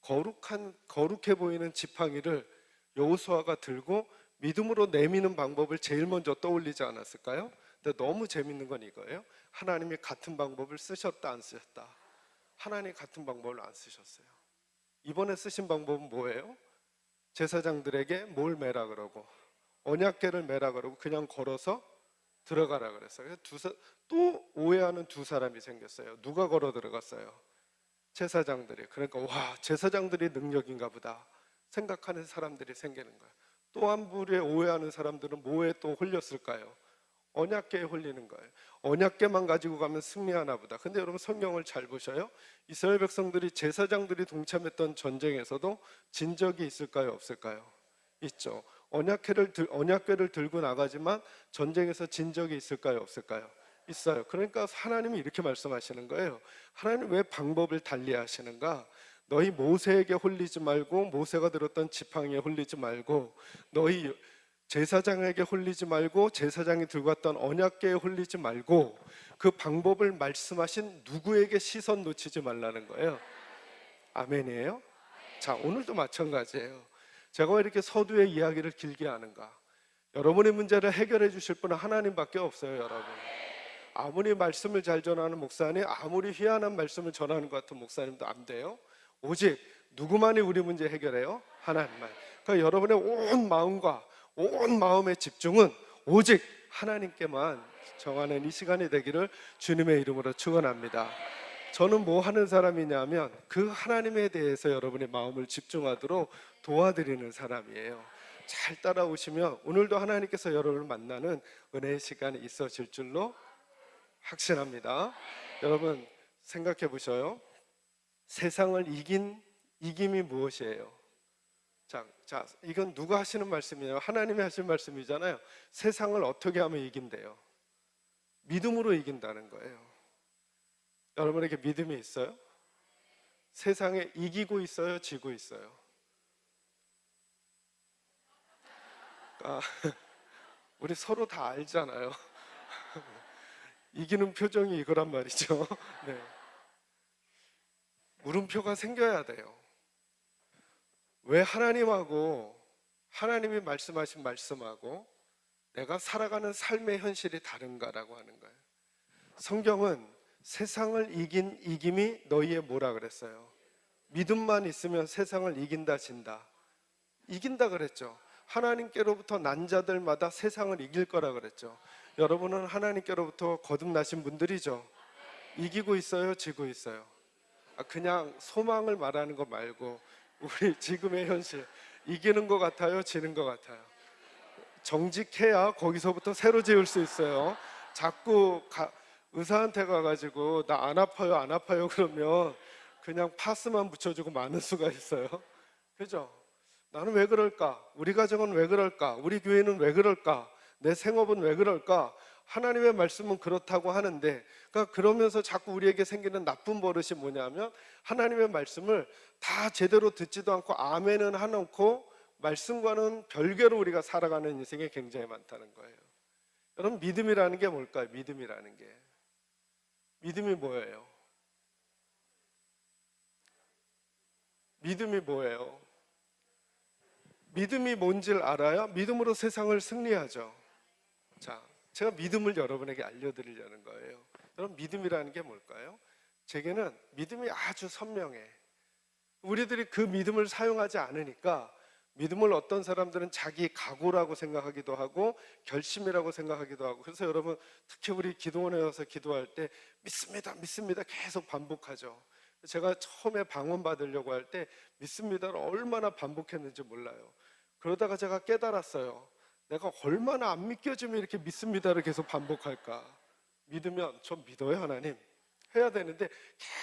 거룩해 보이는 지팡이를 여호수아가 들고 믿음으로 내미는 방법을 제일 먼저 떠올리지 않았을까요? 근데 너무 재밌는 건 이거예요. 하나님이 같은 방법을 쓰셨다 안 쓰셨다? 하나님이 같은 방법을 안 쓰셨어요. 이번에 쓰신 방법은 뭐예요? 제사장들에게 뭘 매라 그러고 언약궤를 매라 그러고 그냥 걸어서 들어가라 그랬어요. 또 오해하는 두 사람이 생겼어요. 누가 걸어 들어갔어요? 제사장들이. 그러니까 와, 제사장들이 능력인가 보다 생각하는 사람들이 생기는 거예요. 또 한 부류에 오해하는 사람들은 뭐에 또 홀렸을까요? 언약궤에 홀리는 거예요. 언약궤만 가지고 가면 승리하나 보다. 근데 여러분 성경을 잘 보셔요. 이스라엘 백성들이 제사장들이 동참했던 전쟁에서도 진 적이 있을까요? 없을까요? 있죠. 언약궤를 들고 나가지만 전쟁에서 진 적이 있을까요? 없을까요? 있어요. 그러니까 하나님이 이렇게 말씀하시는 거예요. 하나님 왜 방법을 달리 하시는가? 너희 모세에게 홀리지 말고 모세가 들었던 지팡이에 홀리지 말고 너희 제사장에게 홀리지 말고 제사장이 들고 왔던 언약궤에 홀리지 말고 그 방법을 말씀하신 누구에게 시선 놓치지 말라는 거예요. 아멘이에요? 자, 오늘도 마찬가지예요. 제가 왜 이렇게 서두에 이야기를 길게 하는가? 여러분의 문제를 해결해 주실 분은 하나님밖에 없어요, 여러분. 아무리 말씀을 잘 전하는 목사님, 아무리 희한한 말씀을 전하는 것 같은 목사님도 안 돼요. 오직 누구만이 우리 문제 해결해요? 하나님만. 그러니까 여러분의 온 마음과 온 마음의 집중은 오직 하나님께만 정하는 이 시간이 되기를 주님의 이름으로 축원합니다. 저는 뭐 하는 사람이냐면 그 하나님에 대해서 여러분의 마음을 집중하도록 도와드리는 사람이에요. 잘 따라오시면 오늘도 하나님께서 여러분을 만나는 은혜의 시간이 있어질 줄로 확신합니다. 여러분 생각해 보셔요. 세상을 이김이 무엇이에요? 자, 이건 누가 하시는 말씀이에요? 하나님이 하신 말씀이잖아요. 세상을 어떻게 하면 이긴대요? 믿음으로 이긴다는 거예요. 여러분에게 믿음이 있어요? 세상에 이기고 있어요? 지고 있어요? 우리 서로 다 알잖아요. 이기는 표정이 이거란 말이죠. 네. 물음표가 생겨야 돼요. 왜 하나님이 말씀하신 말씀하고 내가 살아가는 삶의 현실이 다른가라고 하는 거예요. 성경은 세상을 이긴 이김이 너희의 뭐라 그랬어요? 믿음만 있으면 세상을 이긴다 진다. 이긴다 그랬죠. 하나님께로부터 난 자들마다 세상을 이길 거라 그랬죠. 여러분은 하나님께로부터 거듭나신 분들이죠. 이기고 있어요, 지고 있어요? 그냥 소망을 말하는 거 말고 우리 지금의 현실, 이기는 것 같아요, 지는 것 같아요? 정직해야 거기서부터 새로 지을 수 있어요. 자꾸 의사한테 가가지고 나 안 아파요, 안 아파요 그러면 그냥 파스만 붙여주고 마는 수가 있어요. 그죠? 나는 왜 그럴까? 우리 가정은 왜 그럴까? 우리 교회는 왜 그럴까? 내 생업은 왜 그럴까? 하나님의 말씀은 그렇다고 하는데, 그러니까 그러면서 자꾸 우리에게 생기는 나쁜 버릇이 뭐냐면 하나님의 말씀을 다 제대로 듣지도 않고 아멘은 해놓고 말씀과는 별개로 우리가 살아가는 인생이 굉장히 많다는 거예요. 여러분, 믿음이라는 게 뭘까요? 믿음이라는 게, 믿음이 뭐예요? 믿음이 뭐예요? 믿음이 뭔지를 알아야 믿음으로 세상을 승리하죠. 자, 제가 믿음을 여러분에게 알려드리려는 거예요. 여러분, 믿음이라는 게 뭘까요? 제게는 믿음이 아주 선명해. 우리들이 그 믿음을 사용하지 않으니까 믿음을 어떤 사람들은 자기 각오라고 생각하기도 하고 결심이라고 생각하기도 하고, 그래서 여러분, 특히 우리 기도원에 와서 기도할 때 믿습니다, 믿습니다 계속 반복하죠. 제가 처음에 방언 받으려고 할 때 믿습니다를 얼마나 반복했는지 몰라요. 그러다가 제가 깨달았어요. 내가 얼마나 안 믿겨지면 이렇게 믿습니다를 계속 반복할까? 믿으면 저 믿어요 하나님 해야 되는데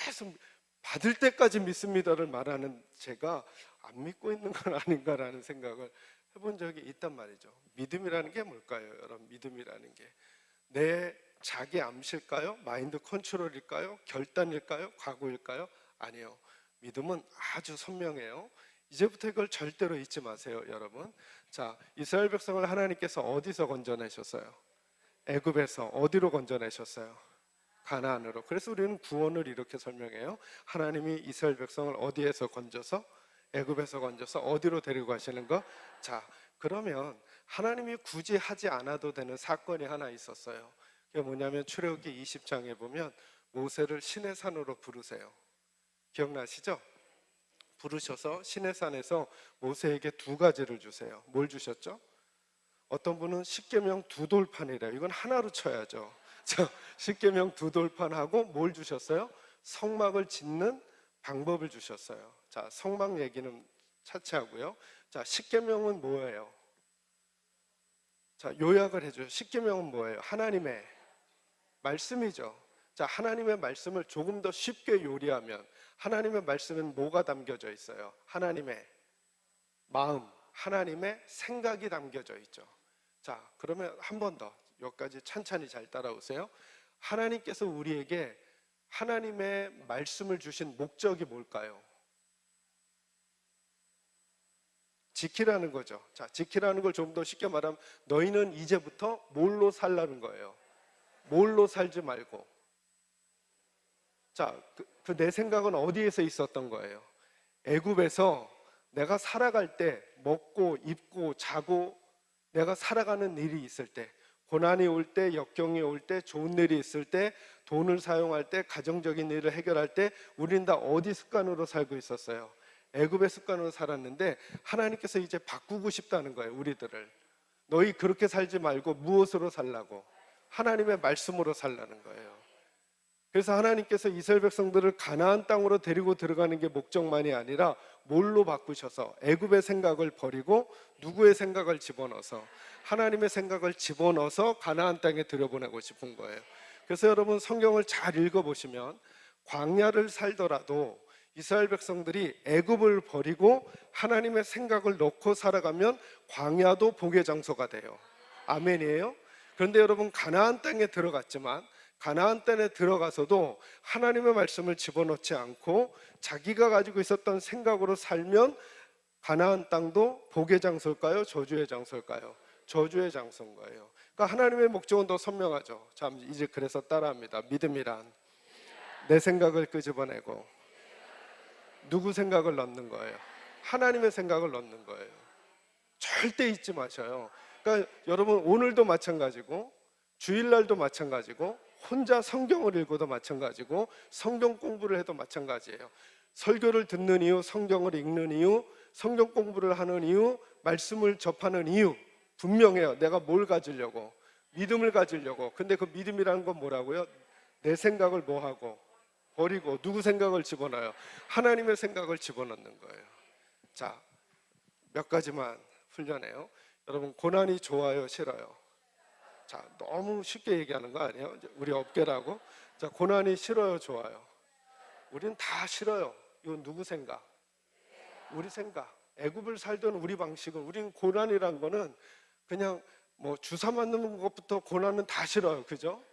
계속 받을 때까지 믿습니다를 말하는 제가 안 믿고 있는 건 아닌가라는 생각을 해본 적이 있단 말이죠. 믿음이라는 게 뭘까요? 여러분, 믿음이라는 게 내 자기 암시일까요? 마인드 컨트롤일까요? 결단일까요? 각오일까요? 아니요. 믿음은 아주 선명해요. 이제부터 이걸 절대로 잊지 마세요, 여러분. 자, 이스라엘 백성을 하나님께서 어디서 건져내셨어요? 애굽에서. 어디로 건져내셨어요? 가나안으로. 그래서 우리는 구원을 이렇게 설명해요. 하나님이 이스라엘 백성을 어디에서 건져서? 애굽에서 건져서 어디로 데리고 가시는 거? 자, 그러면 하나님이 굳이 하지 않아도 되는 사건이 하나 있었어요. 그게 뭐냐면 출애굽기 20장에 보면 모세를 시내산으로 부르세요. 기억나시죠? 부르셔서 시내산에서 모세에게 두 가지를 주세요. 뭘 주셨죠? 어떤 분은 십계명 두 돌판이래요. 이건 하나로 쳐야죠. 자, 십계명 두 돌판하고 뭘 주셨어요? 성막을 짓는 방법을 주셨어요. 자, 성막 얘기는 차치하고요. 자, 십계명은 뭐예요? 자, 요약을 해줘요. 십계명은 뭐예요? 하나님의 말씀이죠. 자, 하나님의 말씀을 조금 더 쉽게 요리하면 하나님의 말씀은 뭐가 담겨져 있어요? 하나님의 마음, 하나님의 생각이 담겨져 있죠. 자, 그러면 한 번 더 여기까지 찬찬히 잘 따라오세요. 하나님께서 우리에게 하나님의 말씀을 주신 목적이 뭘까요? 지키라는 거죠. 자, 지키라는 걸 좀 더 쉽게 말하면 너희는 이제부터 뭘로 살라는 거예요? 뭘로 살지 말고. 자, 그 내 생각은 어디에서 있었던 거예요? 애굽에서 내가 살아갈 때 먹고 입고 자고 내가 살아가는 일이 있을 때, 고난이 올 때, 역경이 올 때, 좋은 일이 있을 때, 돈을 사용할 때, 가정적인 일을 해결할 때 우리는 다 어디 습관으로 살고 있었어요? 애굽의 습관으로 살았는데 하나님께서 이제 바꾸고 싶다는 거예요. 우리들을. 너희 그렇게 살지 말고 무엇으로 살라고? 하나님의 말씀으로 살라는 거예요. 그래서 하나님께서 이스라엘 백성들을 가나안 땅으로 데리고 들어가는 게 목적만이 아니라 뭘로 바꾸셔서 애굽의 생각을 버리고 누구의 생각을 집어넣어서 하나님의 생각을 집어넣어서 가나안 땅에 들여보내고 싶은 거예요. 그래서 여러분, 성경을 잘 읽어보시면 광야를 살더라도 이스라엘 백성들이 애굽을 버리고 하나님의 생각을 넣고 살아가면 광야도 복의 장소가 돼요. 아멘이에요? 그런데 여러분, 가나안 땅에 들어갔지만 가나안 땅에 들어가서도 하나님의 말씀을 집어넣지 않고 자기가 가지고 있었던 생각으로 살면 가나안 땅도 복의 장소일까요? 저주의 장소일까요? 저주의 장소인 거예요. 그러니까 하나님의 목적은 더 선명하죠. 자, 이제 그래서 따라합니다. 믿음이란 내 생각을 끄집어내고 누구 생각을 넣는 거예요? 하나님의 생각을 넣는 거예요. 절대 잊지 마셔요. 그러니까 여러분, 오늘도 마찬가지고 주일날도 마찬가지고 혼자 성경을 읽어도 마찬가지고 성경 공부를 해도 마찬가지예요. 설교를 듣는 이유, 성경을 읽는 이유, 성경 공부를 하는 이유, 말씀을 접하는 이유 분명해요. 내가 뭘 가지려고? 믿음을 가지려고. 근데 그 믿음이라는 건 뭐라고요? 내 생각을 뭐하고? 버리고. 누구 생각을 집어넣어요? 하나님의 생각을 집어넣는 거예요. 자, 몇 가지만 훈련해요. 여러분, 고난이 좋아요, 싫어요? 자, 너무 쉽게 얘기하는 거 아니에요? 우리 업계라고. 자, 고난이 싫어요, 좋아요? 우리는 다 싫어요. 이건 누구 생각? 우리 생각. 애굽을 살던 우리 방식은, 우리는 고난이란 거는 그냥 뭐 주사 맞는 것부터 고난은 다 싫어요. 그죠?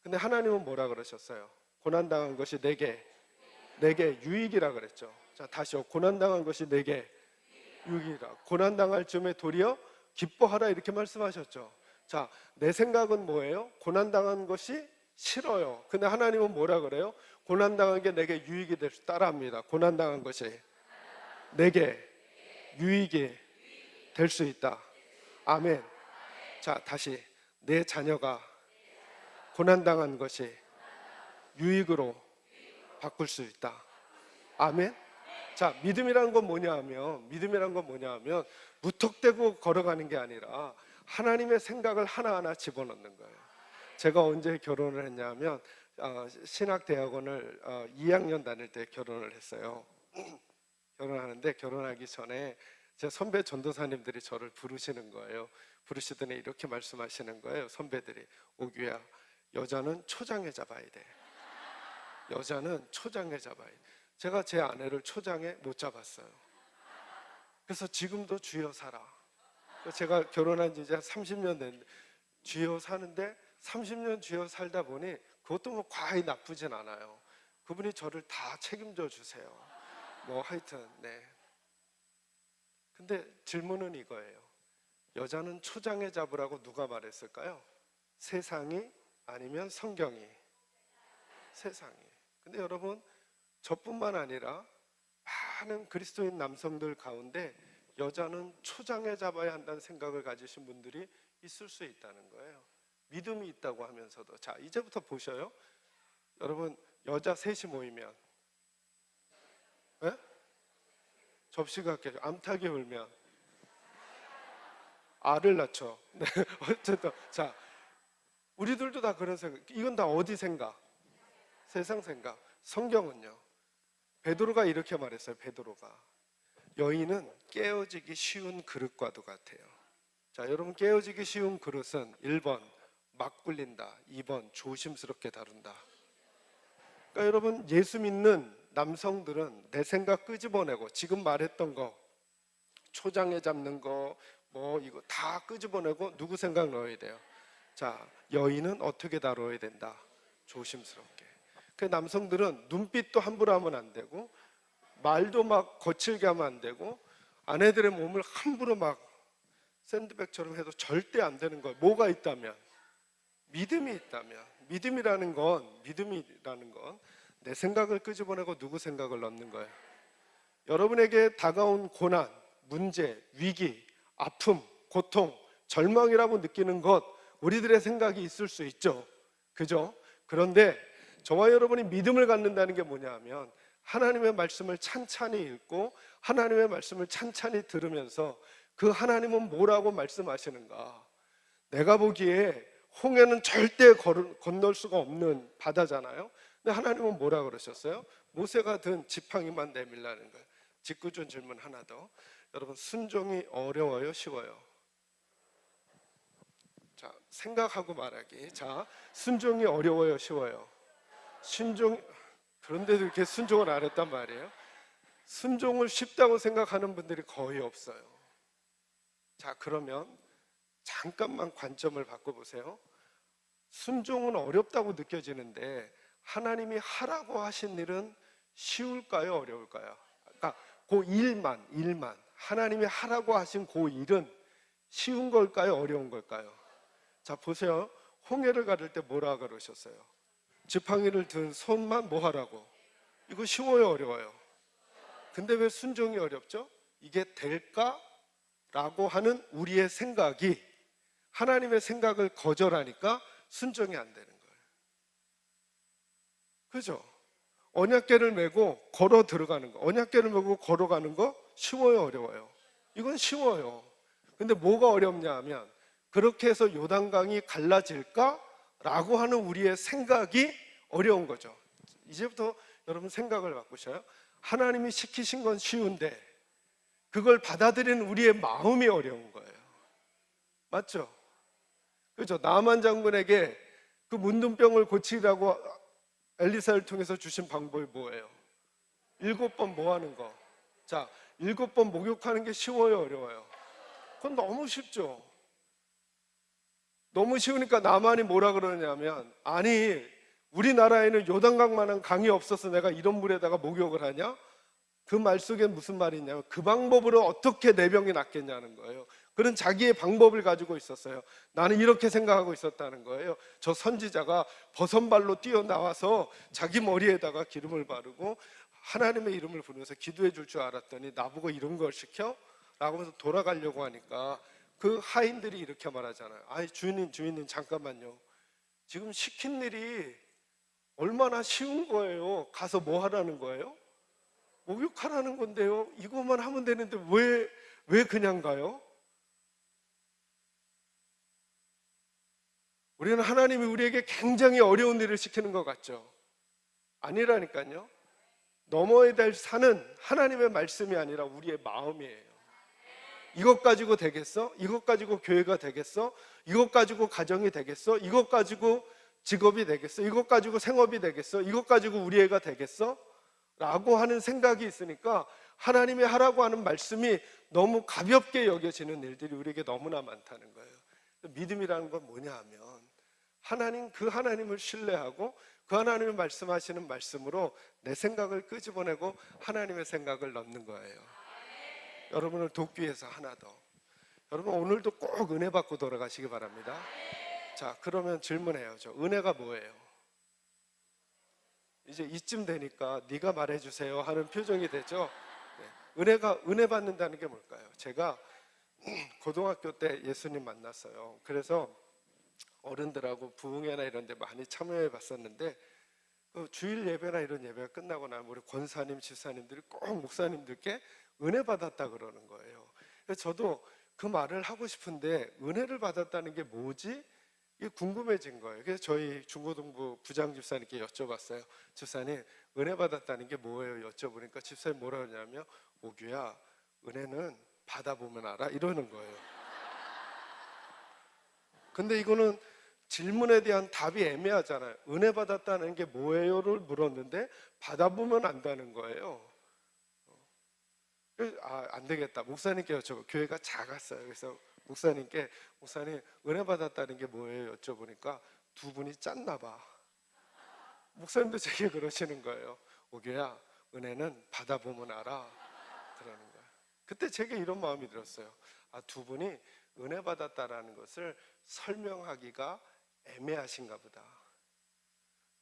근데 하나님은 뭐라 그러셨어요? 고난당한 것이 내게 유익이라 그랬죠. 자, 다시요. 고난당한 것이 내게 유익이라. 고난당할 즈음에 도리어 기뻐하라 이렇게 말씀하셨죠. 자, 내 생각은 뭐예요? 고난당한 것이 싫어요. 근데 하나님은 뭐라 그래요? 고난당한 게 내게 유익이 될 수, 따라합니다. 고난당한 것이 내게 유익이 될 수 있다. 아멘. 자, 다시 내 자녀가 고난당한 것이 유익으로 바꿀 수 있다. 아멘. 자, 믿음이란 건 뭐냐 하면 무턱대고 걸어가는 게 아니라 하나님의 생각을 하나하나 집어넣는 거예요. 제가 언제 결혼을 했냐면 신학대학원을 2학년 다닐 때 결혼을 했어요. 결혼하는데 결혼하기 전에 제 선배 전도사님들이 저를 부르시는 거예요. 부르시더니 이렇게 말씀하시는 거예요. 선배들이, 오규야, 여자는 초장에 잡아야 돼. 여자는 초장에 잡아야 돼. 제가 제 아내를 초장에 못 잡았어요. 그래서 지금도 주여 살아. 제가 결혼한 지 이제 30년 됐는데 주여 사는데 30년 주여 살다 보니 그것도 뭐 과히 나쁘진 않아요. 그분이 저를 다 책임져 주세요. 뭐 하여튼 네. 근데 질문은 이거예요. 여자는 초장에 잡으라고 누가 말했을까요? 세상이 아니면 성경이? 세상이. 근데 여러분, 저뿐만 아니라 많은 그리스도인 남성들 가운데 여자는 초장에 잡아야 한다는 생각을 가지신 분들이 있을 수 있다는 거예요. 믿음이 있다고 하면서도. 자, 이제부터 보셔요. 여러분, 여자 셋이 모이면 접시가 깨져, 암탉이 울면 알을 낳죠. 네, 어쨌든 자, 우리들도 다 그런 생각. 이건 다 어디 생각? 세상 생각. 성경은요, 베드로가 이렇게 말했어요. 베드로가, 여인은 깨어지기 쉬운 그릇과도 같아요. 자, 여러분, 깨어지기 쉬운 그릇은 1번 막 굴린다, 2번 조심스럽게 다룬다. 그러니까 여러분, 예수 믿는 남성들은 내 생각 끄집어내고, 지금 말했던 거, 초장에 잡는 거, 뭐 이거 다 끄집어내고 누구 생각 넣어야 돼요? 자, 여인은 어떻게 다뤄야 된다? 조심스럽게. 그 남성들은 눈빛도 함부로 하면 안 되고, 말도 막 거칠게 하면 안 되고, 아내들의 몸을 함부로 막 샌드백처럼 해도 절대 안 되는 거예요. 뭐가 있다면? 믿음이 있다면. 믿음이라는 건 내 생각을 끄집어내고 누구 생각을 넣는 거예요. 여러분에게 다가온 고난, 문제, 위기, 아픔, 고통, 절망이라고 느끼는 것, 우리들의 생각이 있을 수 있죠. 그죠? 그런데 저와 여러분이 믿음을 갖는다는 게 뭐냐 하면, 하나님의 말씀을 찬찬히 읽고 하나님의 말씀을 찬찬히 들으면서 그 하나님은 뭐라고 말씀하시는가. 내가 보기에 홍해는 절대 건널 수가 없는 바다잖아요. 근데 하나님은 뭐라 그러셨어요? 모세가 든 지팡이만 내밀라는 거예요. 직구준 질문 하나 더. 여러분, 순종이 어려워요, 쉬워요? 자, 생각하고 말하기. 자, 순종이 어려워요, 쉬워요? 그런데도 이렇게 순종을 안 했단 말이에요. 순종을 쉽다고 생각하는 분들이 거의 없어요. 자, 그러면 잠깐만 관점을 바꿔보세요. 순종은 어렵다고 느껴지는데 하나님이 하라고 하신 일은 쉬울까요, 어려울까요? 그러니까 그 일만 하나님이 하라고 하신 그 일은 쉬운 걸까요, 어려운 걸까요? 자, 보세요. 홍해를 가를 때 뭐라 그러셨어요? 지팡이를 든 손만 뭐 하라고? 이거 쉬워요, 어려워요? 근데 왜 순종이 어렵죠? 이게 될까라고 하는 우리의 생각이 하나님의 생각을 거절하니까 순종이 안 되는 거예요. 그죠? 언약궤를 메고 걸어 들어가는 거, 언약궤를 메고 걸어가는 거 쉬워요, 어려워요? 이건 쉬워요. 근데 뭐가 어렵냐 하면 그렇게 해서 요단강이 갈라질까라고 하는 우리의 생각이 어려운 거죠. 이제부터 여러분 생각을 바꾸셔요. 하나님이 시키신 건 쉬운데 그걸 받아들이는 우리의 마음이 어려운 거예요. 맞죠? 그죠? 나만 장군에게 그 문둥병을 고치라고 엘리사를 통해서 주신 방법이 뭐예요? 7번 뭐 하는 거? 자, 7번 목욕하는 게 쉬워요, 어려워요? 그건 너무 쉽죠. 너무 쉬우니까 나만이 뭐라 그러냐면, 아니 우리나라에는 요단강만한 강이 없어서 내가 이런 물에다가 목욕을 하냐? 그 말 속에 무슨 말이 있냐면 그 방법으로 어떻게 내 병이 낫겠냐는 거예요. 그런 자기의 방법을 가지고 있었어요. 나는 이렇게 생각하고 있었다는 거예요. 저 선지자가 버선발로 뛰어나와서 자기 머리에다가 기름을 바르고 하나님의 이름을 부르면서 기도해 줄 줄 알았더니 나보고 이런 걸 시켜? 라고 하면서 돌아가려고 하니까 그 하인들이 이렇게 말하잖아요. 아니 주인님 잠깐만요. 지금 시킨 일이 얼마나 쉬운 거예요. 가서 뭐 하라는 거예요? 목욕하라는 건데요. 이것만 하면 되는데 왜 그냥 가요? 우리는 하나님이 우리에게 굉장히 어려운 일을 시키는 것 같죠? 아니라니까요. 넘어야 될 산은 하나님의 말씀이 아니라 우리의 마음이에요. 이것 가지고 되겠어? 이것 가지고 교회가 되겠어? 이것 가지고 가정이 되겠어? 이것 가지고 직업이 되겠어? 이것 가지고 생업이 되겠어? 이것 가지고 우리 애가 되겠어? 라고 하는 생각이 있으니까 하나님이 하라고 하는 말씀이 너무 가볍게 여겨지는 일들이 우리에게 너무나 많다는 거예요. 믿음이라는 건 뭐냐 하면 그 하나님을 신뢰하고 그 하나님이 말씀하시는 말씀으로 내 생각을 끄집어내고 하나님의 생각을 넣는 거예요. 여러분을 돕기 위해서 하나 더. 여러분 오늘도 꼭 은혜 받고 돌아가시기 바랍니다. 자, 그러면 질문해요. 저 은혜가 뭐예요? 이제 이쯤 되니까 네가 말해주세요 하는 표정이 되죠. 네. 은혜 받는다는 게 뭘까요? 제가 고등학교 때 예수님 만났어요. 그래서 어른들하고 부흥회나 이런 데 많이 참여해 봤었는데 주일 예배나 이런 예배가 끝나고 나면 우리 권사님, 집사님들이 꼭 목사님들께 은혜 받았다 그러는 거예요. 그래서 저도 그 말을 하고 싶은데 은혜를 받았다는 게 뭐지? 이게 궁금해진 거예요. 그래서 저희 중고등부 부장 집사님께 여쭤봤어요. 집사님, 은혜 받았다는 게 뭐예요? 여쭤보니까 집사님 뭐라 그러냐면 오규야, 은혜는 받아보면 알아? 이러는 거예요. 근데 이거는 질문에 대한 답이 애매하잖아요. 은혜 받았다는 게 뭐예요를 물었는데 받아보면 안다는 거예요. 안 되겠다. 목사님께 여쭤보. 교회가 작았어요. 그래서 목사님께 목사님 은혜 받았다는 게 뭐예요? 여쭤보니까 두 분이 짰나 봐. 목사님도 제게 그러시는 거예요. 오규야, 은혜는 받아보면 알아. 그러는 거예요. 그때 제게 이런 마음이 들었어요. 두 분이 은혜 받았다라는 것을 설명하기가 애매하신가 보다.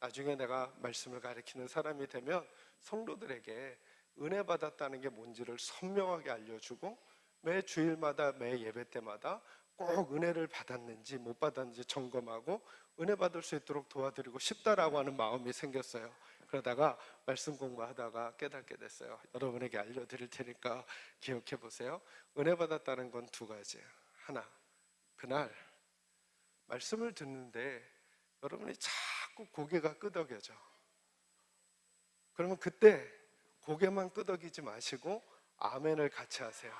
나중에 내가 말씀을 가르치는 사람이 되면 성도들에게 은혜 받았다는 게 뭔지를 선명하게 알려주고 매 주일마다 매 예배 때마다 꼭 은혜를 받았는지 못 받았는지 점검하고 은혜 받을 수 있도록 도와드리고 싶다라고 하는 마음이 생겼어요. 그러다가 말씀 공부하다가 깨닫게 됐어요. 여러분에게 알려드릴 테니까 기억해 보세요. 은혜 받았다는 건 두 가지예요. 하나, 그날 말씀을 듣는데 여러분이 자꾸 고개가 끄덕여져. 그러면 그때 고개만 끄덕이지 마시고 아멘을 같이 하세요.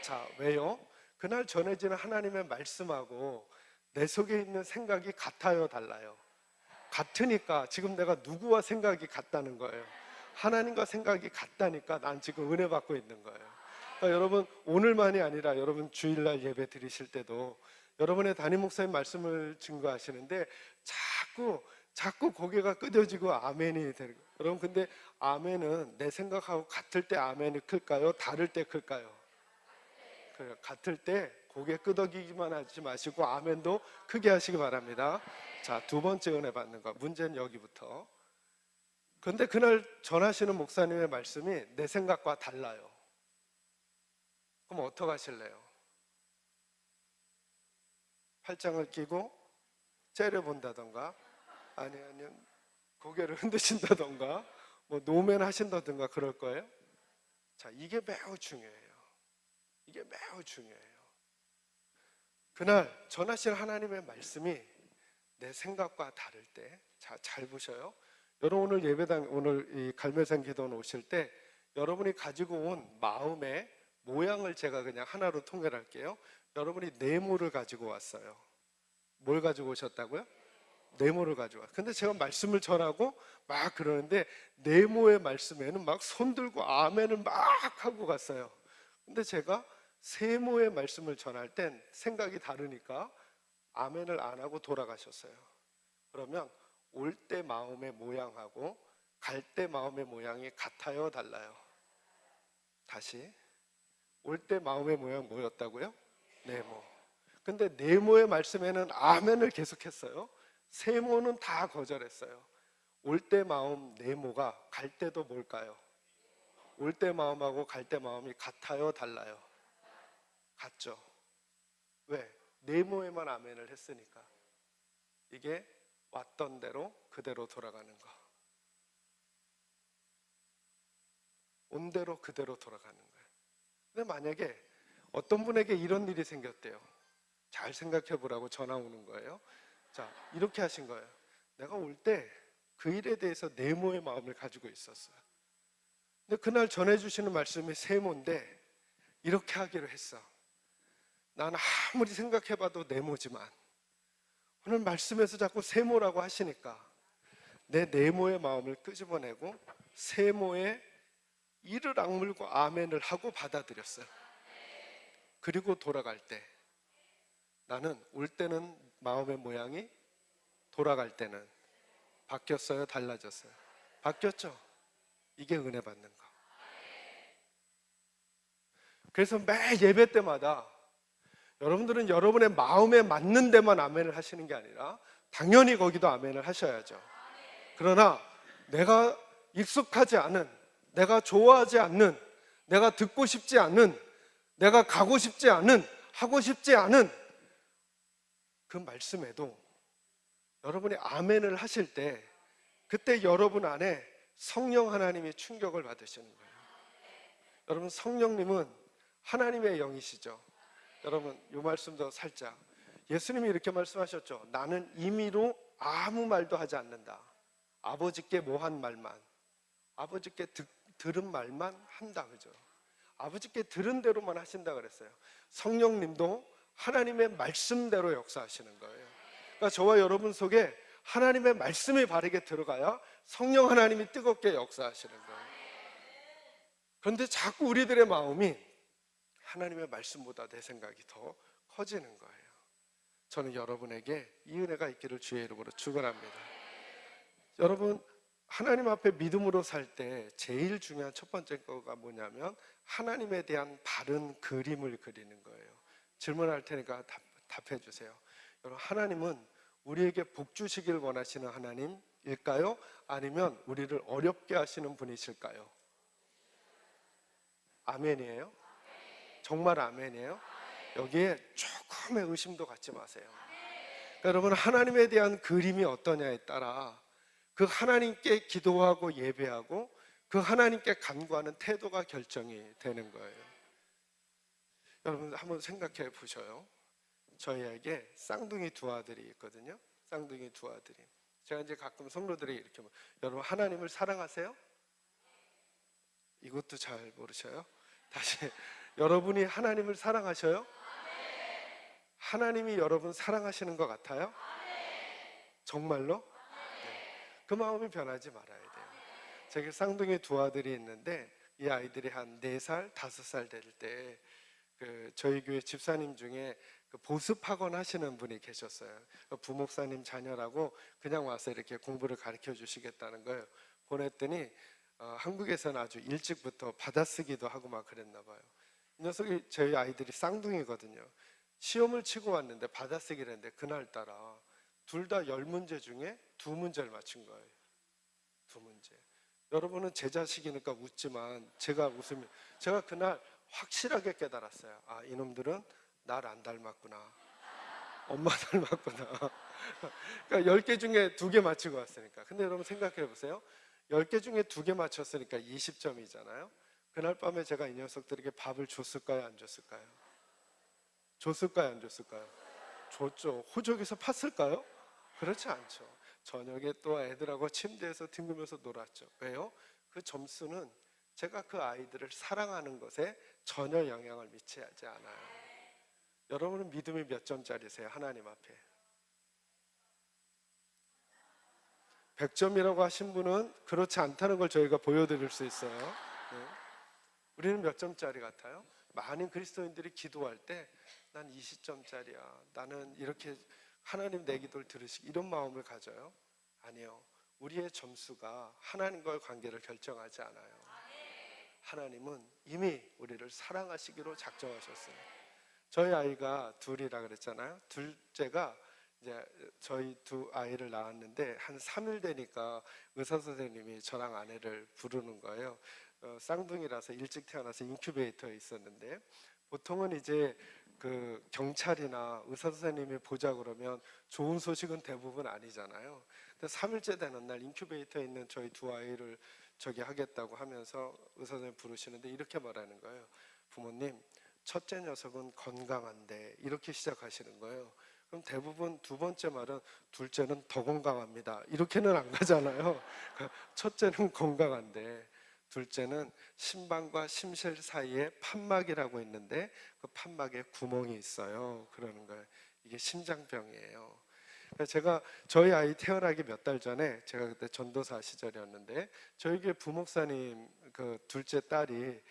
자, 왜요? 그날 전해지는 하나님의 말씀하고 내 속에 있는 생각이 같아요, 달라요? 같으니까 지금 내가 누구와 생각이 같다는 거예요. 하나님과 생각이 같다니까 난 지금 은혜 받고 있는 거예요. 그러니까 여러분 오늘만이 아니라 여러분 주일날 예배 드리실 때도 여러분의 담임 목사님 말씀을 증거하시는데 자꾸 고개가 끄덕여지고 아멘이 되는 거예요. 여러분 근데 아멘은 내 생각하고 같을 때 아멘이 클까요? 다를 때 클까요? 같을 때 고개 끄덕이기만 하지 마시고 아멘도 크게 하시기 바랍니다. 자, 두 번째 은혜 받는 거. 문제는 여기부터. 그런데 그날 전하시는 목사님의 말씀이 내 생각과 달라요. 그럼 어떻게 하실래요? 팔짱을 끼고 째려본다던가 아니면 고개를 흔드신다던가 뭐 노면 하신다던가 그럴 거예요. 자, 이게 매우 중요해요. 이게 매우 중요해요. 그날 전하신 하나님의 말씀이 내 생각과 다를 때, 자, 잘 보셔요. 여러분 오늘 예배당, 오늘 이 갈매산 기도원 오실 때 여러분이 가지고 온 마음의 모양을 제가 그냥 하나로 통일할게요. 여러분이 네모를 가지고 왔어요. 뭘 가지고 오셨다고요? 네모를 가지고 왔어요. 근데 제가 말씀을 전하고 막 그러는데 네모의 말씀에는 막 손 들고 아멘을 막 하고 갔어요. 근데 제가 세모의 말씀을 전할 땐 생각이 다르니까 아멘을 안 하고 돌아가셨어요. 그러면 올 때 마음의 모양하고 갈 때 마음의 모양이 같아요, 달라요? 다시, 올 때 마음의 모양 뭐였다고요? 네모. 근데 네모의 말씀에는 아멘을 계속했어요. 세모는 다 거절했어요. 올 때 마음 네모가 갈 때도 뭘까요? 올 때 마음하고 갈 때 마음이 같아요, 달라요? 같죠. 왜? 네모에만 아멘을 했으니까. 이게 왔던 대로 그대로 돌아가는 거. 온 대로 그대로 돌아가는 거예요. 근데 만약에 어떤 분에게 이런 일이 생겼대요. 잘 생각해 보라고 전화 오는 거예요. 자, 이렇게 하신 거예요. 내가 올 때 그 일에 대해서 네모의 마음을 가지고 있었어요. 근데 그날 전해주시는 말씀이 세모인데 이렇게 하기로 했어. 난 아무리 생각해봐도 네모지만 오늘 말씀에서 자꾸 세모라고 하시니까 내 네모의 마음을 끄집어내고 세모에 이를 악물고 아멘을 하고 받아들였어요. 그리고 돌아갈 때 나는 올 때는 마음의 모양이, 돌아갈 때는 바뀌었어요, 달라졌어요? 바뀌었죠. 이게 은혜 받는 거. 그래서 매 예배 때마다 여러분들은 여러분의 마음에 맞는 데만 아멘을 하시는 게 아니라 당연히 거기도 아멘을 하셔야죠. 그러나 내가 익숙하지 않은, 내가 좋아하지 않는, 내가 듣고 싶지 않은, 내가 가고 싶지 않은, 하고 싶지 않은 그 말씀에도 여러분이 아멘을 하실 때 그때 여러분 안에 성령 하나님이 충격을 받으시는 거예요. 여러분, 성령님은 하나님의 영이시죠. 여러분, 이 말씀도 살짝, 예수님이 이렇게 말씀하셨죠. 나는 임의로 아무 말도 하지 않는다. 아버지께 뭐 한 말만, 아버지께 들은 말만 한다, 그죠? 아버지께 들은 대로만 하신다 그랬어요. 성령님도 하나님의 말씀대로 역사하시는 거예요. 그러니까 저와 여러분 속에 하나님의 말씀이 바르게 들어가야 성령 하나님이 뜨겁게 역사하시는 거예요. 그런데 자꾸 우리들의 마음이 하나님의 말씀보다 내 생각이 더 커지는 거예요. 저는 여러분에게 이 은혜가 있기를 주의 이름으로 축원합니다. 여러분, 하나님 앞에 믿음으로 살 때 제일 중요한 첫 번째 거가 뭐냐면 하나님에 대한 바른 그림을 그리는 거예요. 질문할 테니까 답해 주세요. 여러분, 하나님은 우리에게 복 주시길 원하시는 하나님일까요? 아니면 우리를 어렵게 하시는 분이실까요? 아멘이에요? 정말 아멘이에요? 여기에 조금의 의심도 갖지 마세요. 그러니까 여러분, 하나님에 대한 그림이 어떠냐에 따라 그 하나님께 기도하고 예배하고 그 하나님께 간구하는 태도가 결정이 되는 거예요. 여러분, 한번 생각해 보셔요. 저희에게 쌍둥이 두 아들이 있거든요. 쌍둥이 두 아들이. 제가 이제 가끔 성도들이 이렇게 여러분, 하나님을 사랑하세요? 이것도 잘 모르셔요? 다시, 여러분이 하나님을 사랑하셔요? 하나님이 여러분 사랑하시는 것 같아요? 정말로? 네. 그 마음이 변하지 말아야 돼요. 제가 쌍둥이 두 아들이 있는데 이 아이들이 한 4살, 5살 될 때 저희 교회 집사님 중에 보습학원 하시는 분이 계셨어요. 부목사님 자녀라고 그냥 와서 이렇게 공부를 가르쳐 주시겠다는 거예요. 보냈더니 한국에서는 아주 일찍부터 받아쓰기도 하고 막 그랬나 봐요. 이 녀석이, 저희 아이들이 쌍둥이거든요. 시험을 치고 왔는데 받아쓰기를 했는데 그날따라 둘 다 10문제 중에 2문제를 맞춘 거예요. 2문제. 여러분은 제 자식이니까 웃지만 제가 웃으면, 제가 그날 확실하게 깨달았어요. 아, 이놈들은 날 안 닮았구나. 엄마 닮았구나. 그러니까 10개 중에 2개 맞추고 왔으니까. 근데 여러분 생각해 보세요. 10개 중에 2개 맞췄으니까 20점이잖아요. 그날 밤에 제가 이 녀석들에게 밥을 줬을까요, 안 줬을까요? 줬을까요, 안 줬을까요? 줬죠. 호적에서 팠을까요? 그렇지 않죠. 저녁에 또 애들하고 침대에서 뒹구면서 놀았죠. 왜요? 그 점수는 제가 그 아이들을 사랑하는 것에 전혀 영향을 미치지 않아요. 여러분은 믿음이 몇 점짜리세요? 하나님 앞에 100점이라고 하신 분은 그렇지 않다는 걸 저희가 보여드릴 수 있어요. 네. 우리는 몇 점짜리 같아요? 많은 그리스도인들이 기도할 때 난 20점짜리야, 나는 이렇게 하나님 내 기도를 들으시기, 이런 마음을 가져요? 아니요. 우리의 점수가 하나님과의 관계를 결정하지 않아요. 하나님은 이미 우리를 사랑하시기로 작정하셨어요. 저희 아이가 둘이라 그랬잖아요. 둘째가 이제 저희 두 아이를 낳았는데 한 3일 되니까 의사 선생님이 저랑 아내를 부르는 거예요. 쌍둥이라서 일찍 태어나서 인큐베이터에 있었는데, 보통은 이제 그 경찰이나 의사 선생님이 보자 그러면 좋은 소식은 대부분 아니잖아요. 근데 3일째 되는 날 인큐베이터에 있는 저희 두 아이를 저기 하겠다고 하면서 의사 선생님 부르시는데 이렇게 말하는 거예요. 부모님, 첫째 녀석은 건강한데, 이렇게 시작하시는 거예요. 그럼 대부분 두 번째 말은 둘째는 더 건강합니다, 이렇게는 안 가잖아요. 첫째는 건강한데 둘째는 심방과 심실 사이에 판막이라고 있는데 그 판막에 구멍이 있어요, 그러는 거예요. 이게 심장병이에요. 제가 저희 아이 태어나기 몇 달 전에, 제가 그때 전도사 시절이었는데 저희 교회 부목사님 그 둘째 딸이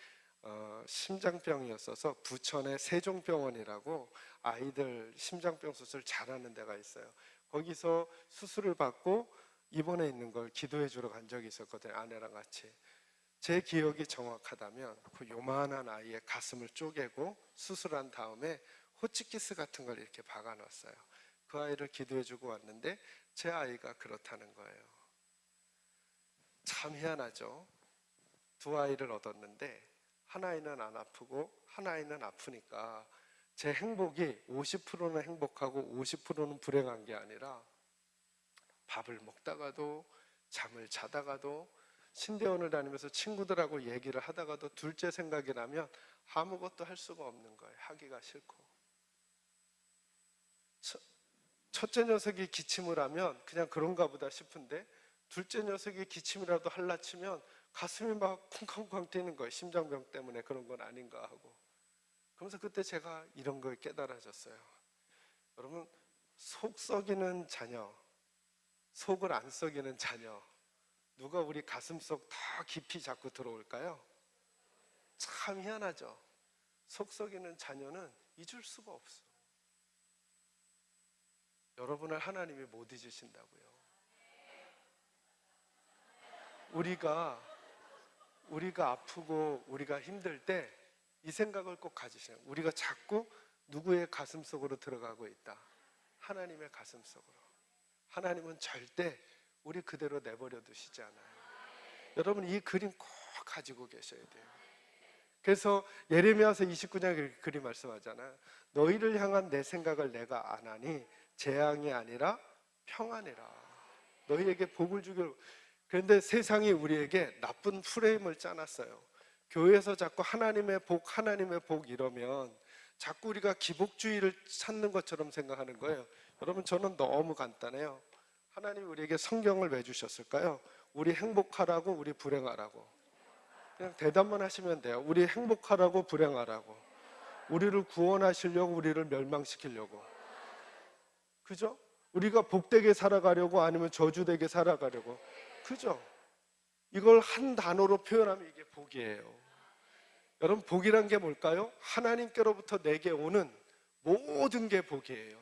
심장병이었어서 부천의 세종병원이라고 아이들 심장병 수술 잘하는 데가 있어요. 거기서 수술을 받고 입원해 있는 걸 기도해 주러 간 적이 있었거든요, 아내랑 같이. 제 기억이 정확하다면 그 요만한 아이의 가슴을 쪼개고 수술한 다음에 호치키스 같은 걸 이렇게 박아놨어요. 그 아이를 기도해 주고 왔는데 제 아이가 그렇다는 거예요. 참 희한하죠. 두 아이를 얻었는데 한 아이는 안 아프고 한 아이는 아프니까 제 행복이 50%는 행복하고 50%는 불행한 게 아니라, 밥을 먹다가도 잠을 자다가도 신대원을 다니면서 친구들하고 얘기를 하다가도 둘째 생각이 나면 아무것도 할 수가 없는 거예요. 하기가 싫고. 첫째 녀석이 기침을 하면 그냥 그런가 보다 싶은데 둘째 녀석이 기침이라도 할라치면 가슴이 막 쿵쾅쿵쾅 뛰는 거예요. 심장병 때문에 그런 건 아닌가 하고. 그러면서 그때 제가 이런 걸 깨달아졌어요. 여러분, 속 썩이는 자녀, 속을 안 썩이는 자녀, 누가 우리 가슴속 더 깊이 자꾸 들어올까요? 참 희한하죠. 속 썩이는 자녀는 잊을 수가 없어. 여러분을 하나님이 못 잊으신다고요. 우리가 아프고 우리가 힘들 때 이 생각을 꼭 가지세요. 우리가 자꾸 누구의 가슴 속으로 들어가고 있다. 하나님의 가슴 속으로. 하나님은 절대 우리 그대로 내버려 두시지 않아요. 여러분, 이 그림 꼭 가지고 계셔야 돼요. 그래서 예레미야서 29장 그리 말씀하잖아요. 너희를 향한 내 생각을 내가 안 하니 재앙이 아니라 평안이라. 너희에게 복을 주기를. 그런데 세상이 우리에게 나쁜 프레임을 짜놨어요. 교회에서 자꾸 하나님의 복 이러면 자꾸 우리가 기복주의를 찾는 것처럼 생각하는 거예요. 여러분, 저는 너무 간단해요. 하나님이 우리에게 성경을 왜 주셨을까요? 우리 행복하라고, 우리 불행하라고. 그냥 대답만 하시면 돼요. 우리 행복하라고, 불행하라고. 우리를 구원하시려고, 우리를 멸망시키려고. 그죠? 우리가 복되게 살아가려고, 아니면 저주되게 살아가려고. 그죠? 이걸 한 단어로 표현하면 이게 복이에요. 여러분, 복이란 게 뭘까요? 하나님께로부터 내게 오는 모든 게 복이에요.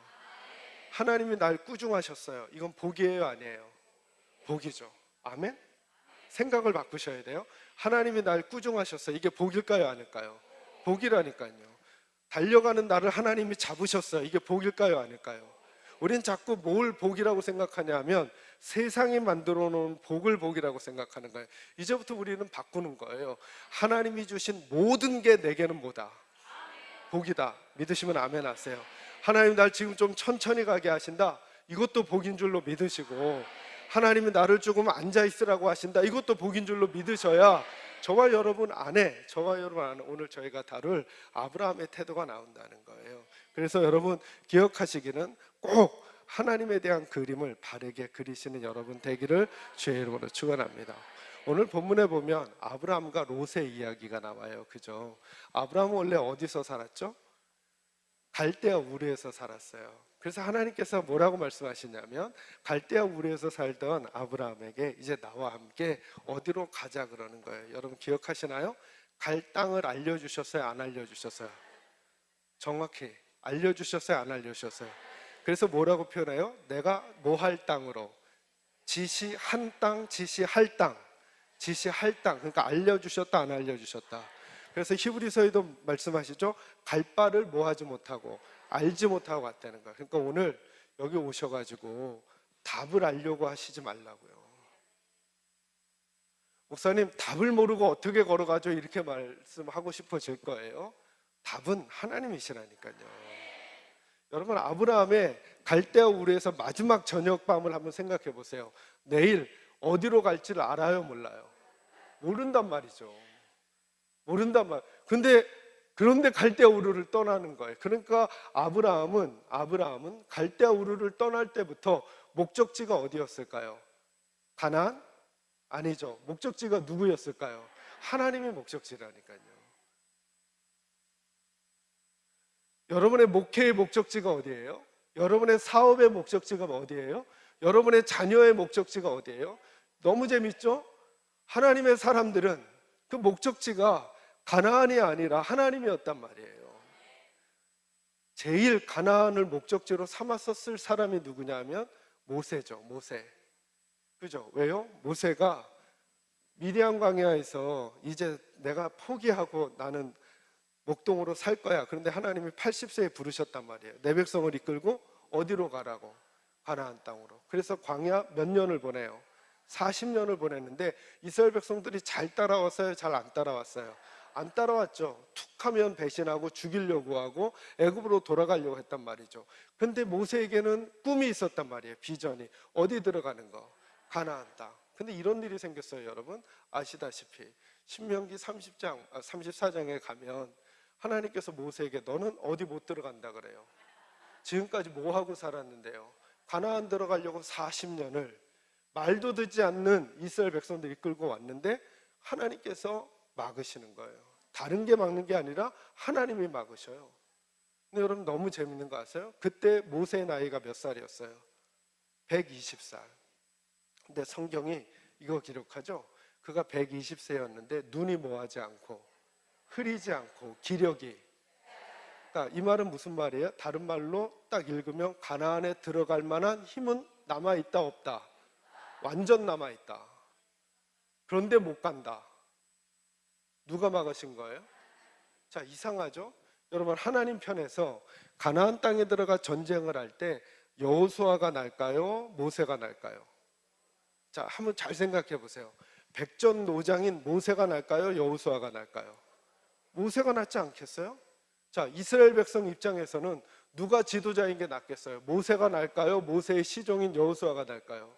하나님이 날 꾸중하셨어요. 이건 복이에요, 아니에요? 복이죠. 아멘? 생각을 바꾸셔야 돼요. 하나님이 날 꾸중하셨어요. 이게 복일까요, 아닐까요? 복이라니까요. 달려가는 나를 하나님이 잡으셨어요. 이게 복일까요, 아닐까요? 우린 자꾸 뭘 복이라고 생각하냐면 세상이 만들어 놓은 복을 복이라고 생각하는 거예요. 이제부터 우리는 바꾸는 거예요. 하나님이 주신 모든 게 내게는 뭐다? 복이다. 믿으시면 아멘 하세요. 하나님 날 지금 좀 천천히 가게 하신다. 이것도 복인 줄로 믿으시고, 하나님이 나를 조금 앉아 있으라고 하신다. 이것도 복인 줄로 믿으셔야 저와 여러분 안에 오늘 저희가 다룰 아브라함의 태도가 나온다는 거예요. 그래서 여러분 기억하시기는 꼭 하나님에 대한 그림을 바르게 그리시는 여러분 되기를 주의 이름으로 축원합니다. 오늘 본문에 보면 아브라함과 롯의 이야기가 나와요. 그죠? 아브라함은 원래 어디서 살았죠? 갈대아 우르에서 살았어요. 그래서 하나님께서 뭐라고 말씀하시냐면 갈대아 우르에서 살던 아브라함에게 이제 나와 함께 어디로 가자 그러는 거예요. 여러분 기억하시나요? 갈 땅을 알려주셨어요? 안 알려주셨어요? 정확히 알려주셨어요? 안 알려주셨어요? 그래서 뭐라고 표현해요? 내가 뭐 할 땅으로 지시한 땅, 지시할 땅, 지시할 땅. 그러니까 알려주셨다 안 알려주셨다. 그래서 히브리서에도 말씀하시죠. 갈 바를 뭐 하지 못하고 알지 못하고 갔다는 거예요. 그러니까 오늘 여기 오셔가지고 답을 알려고 하시지 말라고요. 목사님 답을 모르고 어떻게 걸어가죠? 이렇게 말씀하고 싶어질 거예요. 답은 하나님이시라니까요. 여러분 아브라함의 갈대아 우르에서 마지막 저녁밤을 한번 생각해 보세요. 내일 어디로 갈지를 알아요? 몰라요? 모른단 말이죠. 모른단 말. 그런데 갈대아 우르를 떠나는 거예요. 그러니까 아브라함은 갈대아 우르를 떠날 때부터 목적지가 어디였을까요? 가나안? 아니죠. 목적지가 누구였을까요? 하나님의 목적지라니까요. 여러분의 목회의 목적지가 어디예요? 여러분의 사업의 목적지가 어디예요? 여러분의 자녀의 목적지가 어디예요? 너무 재밌죠? 하나님의 사람들은 그 목적지가 가나안이 아니라 하나님이었단 말이에요. 제일 가나안을 목적지로 삼았었을 사람이 누구냐면 모세죠. 모세. 그죠? 왜요? 모세가 미디안 광야에서 이제 내가 포기하고 나는 목동으로 살 거야. 그런데 하나님이 80세에 부르셨단 말이에요. 내 백성을 이끌고 어디로 가라고? 가나안 땅으로. 그래서 광야 몇 년을 보내요? 40년을 보냈는데 이스라엘 백성들이 잘 따라왔어요? 잘 안 따라왔어요? 안 따라왔죠. 툭 하면 배신하고 죽이려고 하고 애굽으로 돌아가려고 했단 말이죠. 근데 모세에게는 꿈이 있었단 말이에요. 비전이. 어디 들어가는 거? 가나안 땅. 근데 이런 일이 생겼어요. 여러분 아시다시피 신명기 34장에 가면 하나님께서 모세에게 너는 어디 못 들어간다 그래요. 지금까지 뭐 하고 살았는데요? 가나안 들어가려고 40년을 말도 듣지 않는 이스라엘 백성들 이끌고 왔는데 하나님께서 막으시는 거예요. 다른 게 막는 게 아니라 하나님이 막으셔요. 근데 여러분 너무 재밌는 거 아세요? 그때 모세의 나이가 몇 살이었어요? 120살. 근데 성경이 이거 기록하죠. 그가 120세였는데 눈이 뭐하지 않고 흐리지 않고 기력이, 그러니까 이 말은 무슨 말이에요? 다른 말로 딱 읽으면 가나안에 들어갈 만한 힘은 남아있다 없다? 완전 남아있다. 그런데 못 간다. 누가 막으신 거예요? 자, 이상하죠? 여러분 하나님 편에서 가나안 땅에 들어가 전쟁을 할 때 여호수아가 날까요? 모세가 날까요? 자, 한번 잘 생각해 보세요. 백전노장인 모세가 날까요? 여호수아가 날까요? 모세가 낫지 않겠어요? 자, 이스라엘 백성 입장에서는 누가 지도자인 게 낫겠어요? 모세가 날까요? 모세의 시종인 여호수아가 날까요?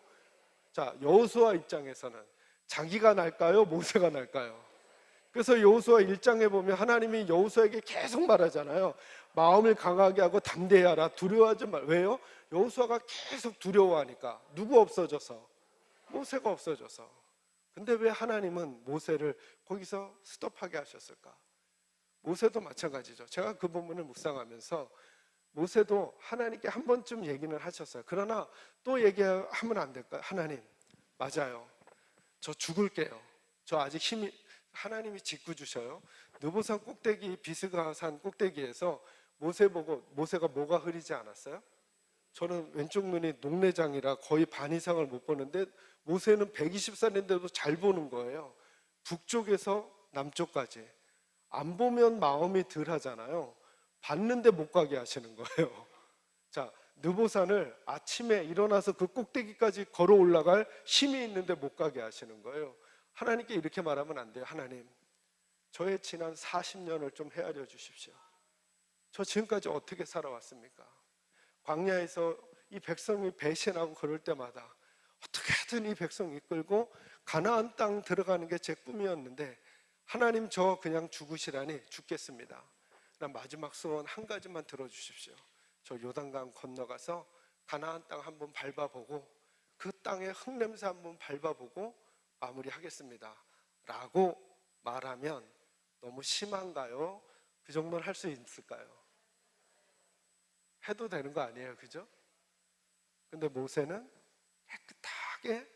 자, 여호수아 입장에서는 자기가 날까요? 모세가 날까요? 그래서 여호수아 1장에 보면 하나님이 여호수아에게 계속 말하잖아요. 마음을 강하게 하고 담대하라. 두려워하지 말. 왜요? 여호수아가 계속 두려워하니까. 누구 없어져서? 모세가 없어져서. 근데 왜 하나님은 모세를 거기서 스톱하게 하셨을까? 모세도 마찬가지죠. 제가 그 본문을 묵상하면서 모세도 하나님께 한 번쯤 얘기는 하셨어요. 그러나 또 얘기하면 안 될까요? 하나님, 맞아요. 저 죽을게요. 저 아직 힘이, 하나님이 직구 주셔요. 느보산 꼭대기, 비스가산 꼭대기에서 모세 보고 모세가 뭐가 흐리지 않았어요? 저는 왼쪽 눈이 녹내장이라 거의 반 이상을 못 보는데 모세는 120살인데도 잘 보는 거예요. 북쪽에서 남쪽까지. 안 보면 마음이 덜 하잖아요. 봤는데 못 가게 하시는 거예요. 자, 느보산을 아침에 일어나서 그 꼭대기까지 걸어 올라갈 힘이 있는데 못 가게 하시는 거예요. 하나님께 이렇게 말하면 안 돼요. 하나님, 저의 지난 40년을 좀 헤아려 주십시오. 저 지금까지 어떻게 살아왔습니까? 광야에서 이 백성이 배신하고 그럴 때마다 어떻게든 이 백성 이끌고 가나안 땅 들어가는 게 제 꿈이었는데 하나님 저 그냥 죽으시라니 죽겠습니다. 그럼 마지막 소원 한 가지만 들어주십시오. 저 요단강 건너가서 가나안 땅 한번 밟아보고 그 땅의 흙냄새 한번 밟아보고 마무리하겠습니다 라고 말하면 너무 심한가요? 그 정도는 할 수 있을까요? 해도 되는 거 아니에요, 그죠? 근데 모세는 깨끗하게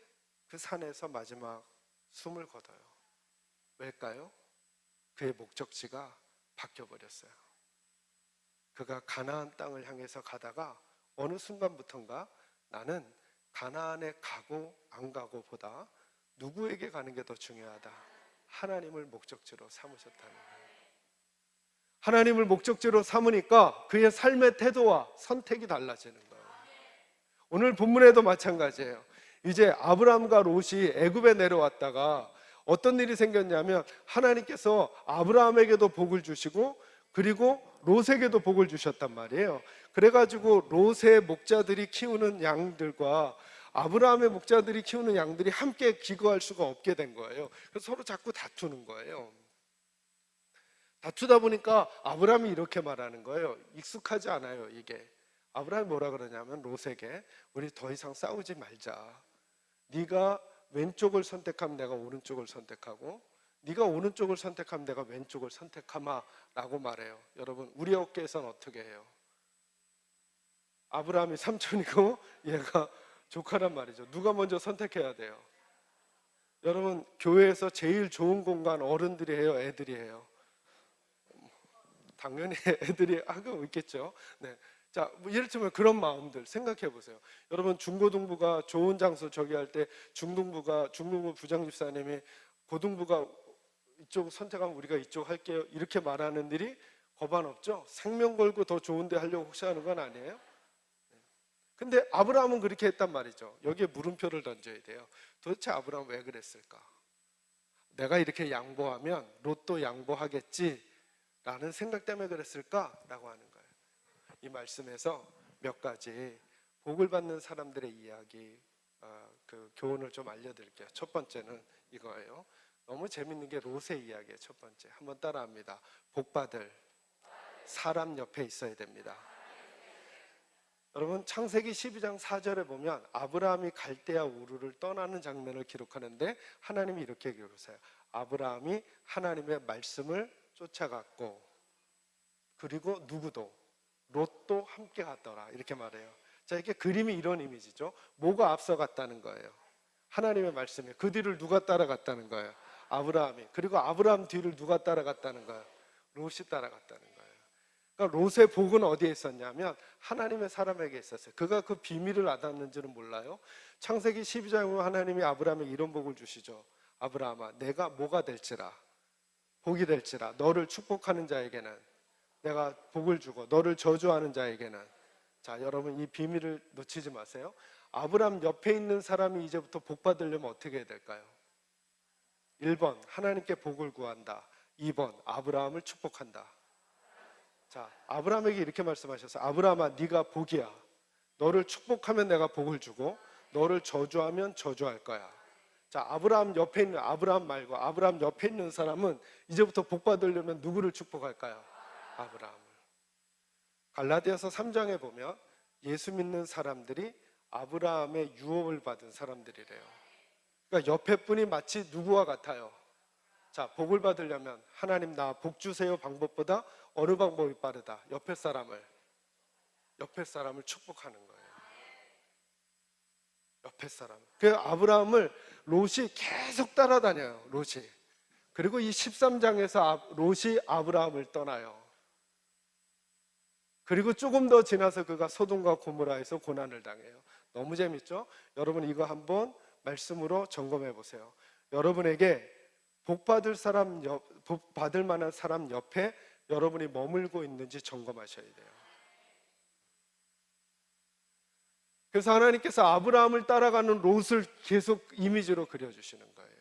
그 산에서 마지막 숨을 거둬요. 왜일까요? 그의 목적지가 바뀌어버렸어요. 그가 가나안 땅을 향해서 가다가 어느 순간부턴가 나는 가나안에 가고 안 가고 보다 누구에게 가는 게 더 중요하다. 하나님을 목적지로 삼으셨다는 거예요. 하나님을 목적지로 삼으니까 그의 삶의 태도와 선택이 달라지는 거예요. 오늘 본문에도 마찬가지예요. 이제 아브라함과 롯이 애굽에 내려왔다가 어떤 일이 생겼냐면 하나님께서 아브라함에게도 복을 주시고 그리고 롯에게도 복을 주셨단 말이에요. 그래가지고 롯의 목자들이 키우는 양들과 아브라함의 목자들이 키우는 양들이 함께 기거할 수가 없게 된 거예요. 그래서 서로 자꾸 다투는 거예요. 다투다 보니까 아브라함이 이렇게 말하는 거예요. 익숙하지 않아요, 이게. 아브라함이 뭐라 그러냐면 롯에게 우리 더 이상 싸우지 말자. 네가 왼쪽을 선택하면 내가 오른쪽을 선택하고 네가 오른쪽을 선택하면 내가 왼쪽을 선택하마 라고 말해요. 여러분, 우리 업계에서는 어떻게 해요? 아브라함이 삼촌이고 얘가 조카란 말이죠. 누가 먼저 선택해야 돼요? 여러분, 교회에서 제일 좋은 공간 어른들이 해요, 애들이 해요? 당연히 애들이 하고 있겠죠. 네. 자, 뭐 이를테면 그런 마음들 생각해 보세요. 여러분, 중고등부가 좋은 장소 저기 할 때 중등부 부장집사님이 고등부가 이쪽 선택하면 우리가 이쪽 할게요 이렇게 말하는 일이 거반 없죠. 생명 걸고 더 좋은 데 하려고 혹시 하는 건 아니에요? 근데 아브라함은 그렇게 했단 말이죠. 여기에 물음표를 던져야 돼요. 도대체 아브라함 왜 그랬을까? 내가 이렇게 양보하면 롯도 양보하겠지 라는 생각 때문에 그랬을까라고 하는 거예요. 이 말씀에서 몇 가지 복을 받는 사람들의 이야기, 그 교훈을 좀 알려드릴게요. 첫 번째는 이거예요. 너무 재밌는 게 롯의 이야기예요. 첫 번째, 한번 따라합니다. 복 받을 사람 옆에 있어야 됩니다. 여러분, 창세기 12장 4절에 보면 아브라함이 갈대아 우르를 떠나는 장면을 기록하는데 하나님이 이렇게 기록하세요. 아브라함이 하나님의 말씀을 쫓아갔고 그리고 누구도 롯도 함께 갔더라 이렇게 말해요. 자, 이렇게 그림이 이런 이미지죠. 뭐가 앞서갔다는 거예요? 하나님의 말씀이. 그 뒤를 누가 따라갔다는 거예요? 아브라함이. 그리고 아브라함 뒤를 누가 따라갔다는 거예요? 롯이 따라갔다는 거예요. 그러니까 롯의 복은 어디에 있었냐면 하나님의 사람에게 있었어요. 그가 그 비밀을 알았는지는 몰라요. 창세기 12장에 보면 하나님이 아브라함에게 이런 복을 주시죠. 아브라함아, 내가 뭐가 될지라, 복이 될지라, 너를 축복하는 자에게는 내가 복을 주고 너를 저주하는 자에게는. 자, 여러분, 이 비밀을 놓치지 마세요. 아브라함 옆에 있는 사람이 이제부터 복 받으려면 어떻게 해야 될까요? 1번 하나님께 복을 구한다. 2번 아브라함을 축복한다. 자, 아브라함에게 이렇게 말씀하셨어요. 아브라함아, 네가 복이야. 너를 축복하면 내가 복을 주고 너를 저주하면 저주할 거야. 자, 아브라함 옆에 있는, 아브라함 말고 아브라함 옆에 있는 사람은 이제부터 복 받으려면 누구를 축복할까요? 아브라함을. 갈라디아서 3장에 보면 예수 믿는 사람들이 아브라함의 유업을 받은 사람들이래요. 그러니까 옆에 분이 마치 누구와 같아요? 자, 복을 받으려면 하나님 나 복 주세요 방법보다 어느 방법이 빠르다? 옆에 사람을 축복하는 거예요. 옆에 사람. 그 아브라함을 롯이 계속 따라다녀요. 롯이. 그리고 이 13장에서 롯이 아브라함을 떠나요. 그리고 조금 더 지나서 그가 소돔과 고모라에서 고난을 당해요. 너무 재밌죠? 여러분, 이거 한번 말씀으로 점검해 보세요. 여러분에게 복 받을 만한 사람 옆에 여러분이 머물고 있는지 점검하셔야 돼요. 그래서 하나님께서 아브라함을 따라가는 롯을 계속 이미지로 그려주시는 거예요.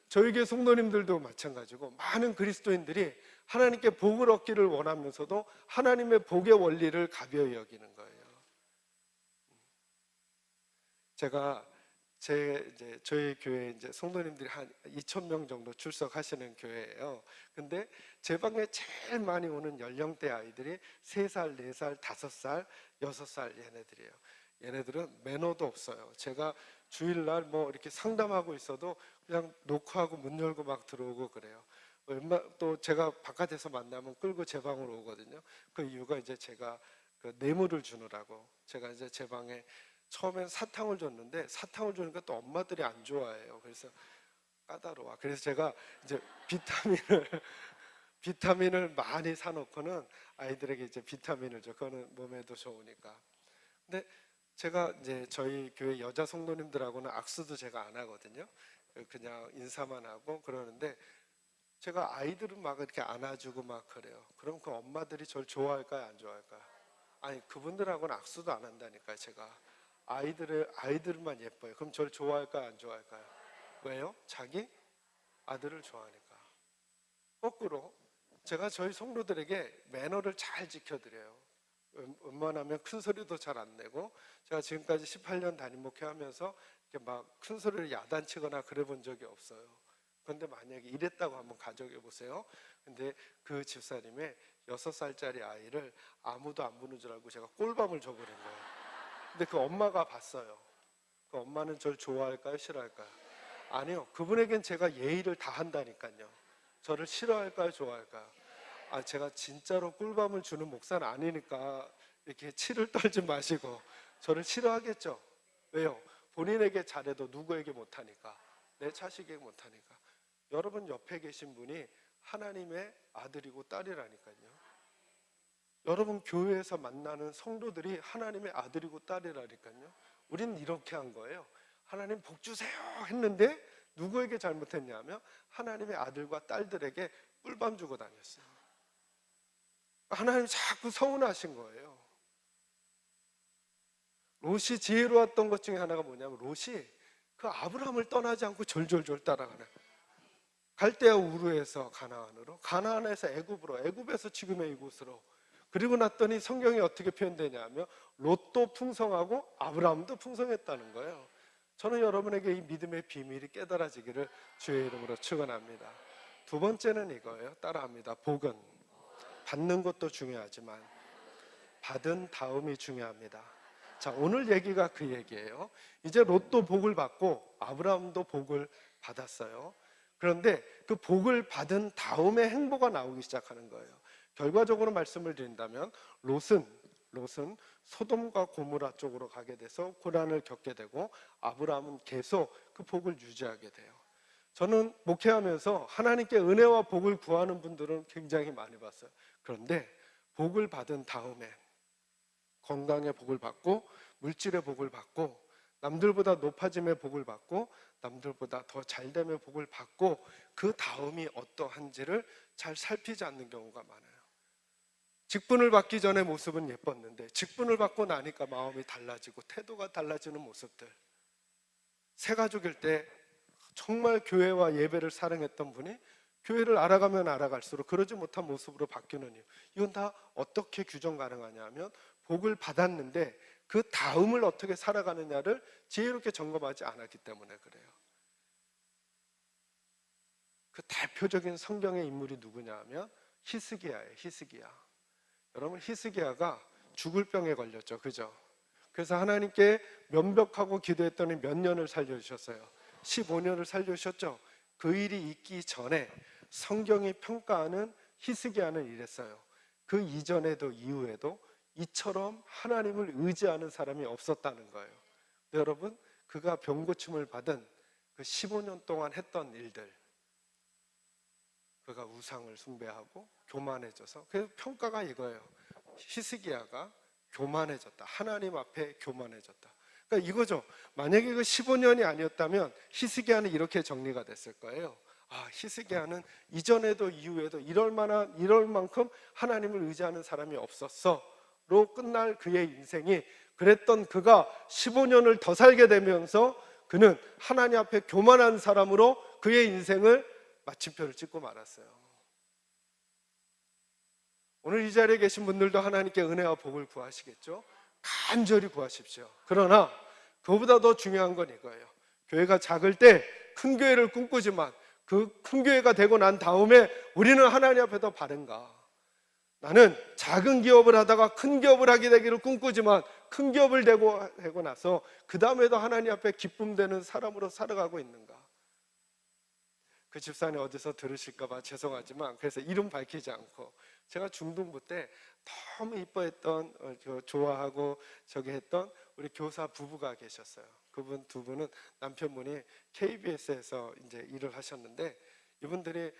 저희 교회 성도님들도 마찬가지고 많은 그리스도인들이 하나님께 복을 얻기를 원하면서도 하나님의 복의 원리를 가벼이 여기는 거예요. 제가 이제 저희 교회 이제 성도님들이 한 2,000명 정도 출석하시는 교회예요. 근데 제 방에 제일 많이 오는 연령대 아이들이 3살, 4살, 5살, 6살 얘네들이에요. 얘네들은 매너도 없어요. 제가 주일날 뭐 이렇게 상담하고 있어도 그냥 노크하고 문 열고 막 들어오고 그래요. 또 제가 바깥에서 만나면 끌고 제 방으로 오거든요. 그 이유가 이제 제가 그 뇌물을 주느라고, 제가 이제 제 방에 처음엔 사탕을 줬는데 사탕을 주니까 또 엄마들이 안 좋아해요. 그래서 까다로워. 그래서 제가 이제 비타민을 많이 사놓고는 아이들에게 이제 비타민을 줘. 그거는 몸에도 좋으니까. 근데 제가 이제 저희 교회 여자 성도님들하고는 악수도 제가 안 하거든요. 그냥 인사만 하고 그러는데, 제가 아이들은 막 이렇게 안아주고 막 그래요. 그럼 그 엄마들이 저를 좋아할까요, 안 좋아할까요? 아니, 그분들하고는 악수도 안 한다니까요. 제가 아이들만 예뻐요. 그럼 저를 좋아할까요, 안 좋아할까요? 왜요? 자기 아들을 좋아하니까. 거꾸로 제가 저희 성도들에게 매너를 잘 지켜드려요. 웬만하면 큰 소리도 잘 안 내고, 제가 지금까지 18년 담임 목회하면서 이렇게 막 큰 소리를 야단치거나 그래 본 적이 없어요. 그런데 만약에 이랬다고 한번 가정해 보세요. 근데 그 집사님의 6살짜리 아이를 아무도 안 보는 줄 알고 제가 꿀밤을 줘버린 거예요. 근데 그 엄마가 봤어요. 그 엄마는 저를 좋아할까요, 싫어할까요? 아니요, 그분에겐 제가 예의를 다 한다니까요. 저를 싫어할까요, 좋아할까요? 제가 진짜로 꿀밤을 주는 목사는 아니니까 이렇게 치를 떨지 마시고 저를 싫어하겠죠. 왜요? 본인에게 잘해도 누구에게 못하니까, 내 자식에게 못하니까. 여러분 옆에 계신 분이 하나님의 아들이고 딸이라니까요. 여러분 교회에서 만나는 성도들이 하나님의 아들이고 딸이라니까요. 우리는 이렇게 한 거예요. 하나님 복 주세요 했는데 누구에게 잘못했냐면 하나님의 아들과 딸들에게 꿀밤 주고 다녔어요. 하나님 자꾸 서운하신 거예요. 롯이 지혜로웠던 것 중에 하나가 뭐냐면, 롯이 그 아브라함을 떠나지 않고 졸졸졸 따라가는, 갈대아 우르에서 가나안으로, 가나안에서 애굽으로, 애굽에서 지금의 이곳으로. 그리고 났더니 성경이 어떻게 표현되냐면 롯도 풍성하고 아브라함도 풍성했다는 거예요. 저는 여러분에게 이 믿음의 비밀이 깨달아지기를 주의 이름으로 축원합니다. 두 번째는 이거예요. 따라합니다. 복은 받는 것도 중요하지만 받은 다음이 중요합니다. 자, 오늘 얘기가 그 얘기예요. 이제 롯도 복을 받고 아브라함도 복을 받았어요. 그런데 그 복을 받은 다음에 행보가 나오기 시작하는 거예요. 결과적으로 말씀을 드린다면 롯은 소돔과 고모라 쪽으로 가게 돼서 고난을 겪게 되고, 아브라함은 계속 그 복을 유지하게 돼요. 저는 목회하면서 하나님께 은혜와 복을 구하는 분들은 굉장히 많이 봤어요. 그런데 복을 받은 다음에 건강의 복을 받고, 물질의 복을 받고, 남들보다 높아짐의 복을 받고, 남들보다 더 잘됨의 복을 받고, 그 다음이 어떠한지를 잘 살피지 않는 경우가 많아요. 직분을 받기 전에 모습은 예뻤는데 직분을 받고 나니까 마음이 달라지고 태도가 달라지는 모습들. 새 가족일 때 정말 교회와 예배를 사랑했던 분이 교회를 알아가면 알아갈수록 그러지 못한 모습으로 바뀌는 이유, 이건 다 어떻게 규정 가능하냐면 복을 받았는데 그 다음을 어떻게 살아가느냐를 지혜롭게 점검하지 않았기 때문에 그래요. 그 대표적인 성경의 인물이 누구냐 하면 히스기야예요. 히스기야. 여러분, 히스기야가 죽을 병에 걸렸죠. 그죠? 그래서 하나님께 면벽하고 기도했더니 몇 년을 살려주셨어요? 15년을 살려주셨죠. 그 일이 있기 전에 성경이 평가하는 히스기야는 이랬어요. 그 이전에도 이후에도 이처럼 하나님을 의지하는 사람이 없었다는 거예요. 여러분, 그가 병고침을 받은 그 15년 동안 했던 일들, 그가 우상을 숭배하고 교만해져서, 그래서 평가가 이거예요. 히스기야가 교만해졌다. 하나님 앞에 교만해졌다. 그러니까 이거죠. 만약에 그 15년이 아니었다면 히스기야는 이렇게 정리가 됐을 거예요. 히스기야는 이전에도 이후에도 이럴 만큼 하나님을 의지하는 사람이 없었어로 끝날 그의 인생이, 그랬던 그가 15년을 더 살게 되면서 그는 하나님 앞에 교만한 사람으로 그의 인생을 마침표를 찍고 말았어요. 오늘 이 자리에 계신 분들도 하나님께 은혜와 복을 구하시겠죠? 간절히 구하십시오. 그러나 그보다 더 중요한 건 이거예요. 교회가 작을 때 큰 교회를 꿈꾸지만 그 큰 교회가 되고 난 다음에 우리는 하나님 앞에 더 바른가? 나는 작은 기업을 하다가 큰 기업을 하게 되기를 꿈꾸지만 큰 기업을 되고 나서 그 다음에도 하나님 앞에 기쁨 되는 사람으로 살아가고 있는가? 그 집사님 어디서 들으실까 봐 죄송하지만 그래서 이름 밝히지 않고, 제가 중등부 때 너무 이뻐했던 좋아하고 저기 했던 우리 교사 부부가 계셨어요. 그분 두 분은 남편분이 KBS에서 이제 일을 하셨는데, 이분들이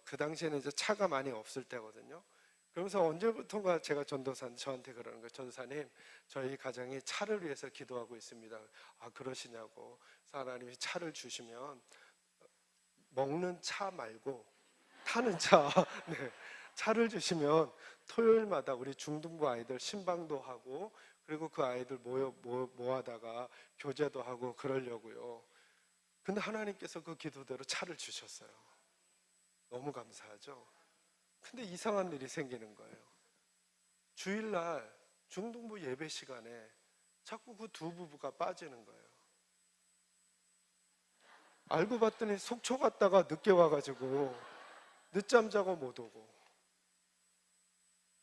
그 당시에는 이제 차가 많이 없을 때거든요. 그러면서 언제부턴가 제가 전도사님 저한테 그러는 거예요. 전도사님, 저희 가정이 차를 위해서 기도하고 있습니다. 아, 그러시냐고. 하나님이 차를 주시면 먹는 차 말고 타는 차 네, 차를 주시면 토요일마다 우리 중등부 아이들 신방도 하고, 그리고 그 아이들 모아다가 교제도 하고 그러려고요. 근데 하나님께서 그 기도대로 차를 주셨어요. 너무 감사하죠. 근데 이상한 일이 생기는 거예요. 주일날 중등부 예배 시간에 자꾸 그 두 부부가 빠지는 거예요. 알고 봤더니 속초 갔다가 늦게 와가지고 늦잠 자고 못 오고,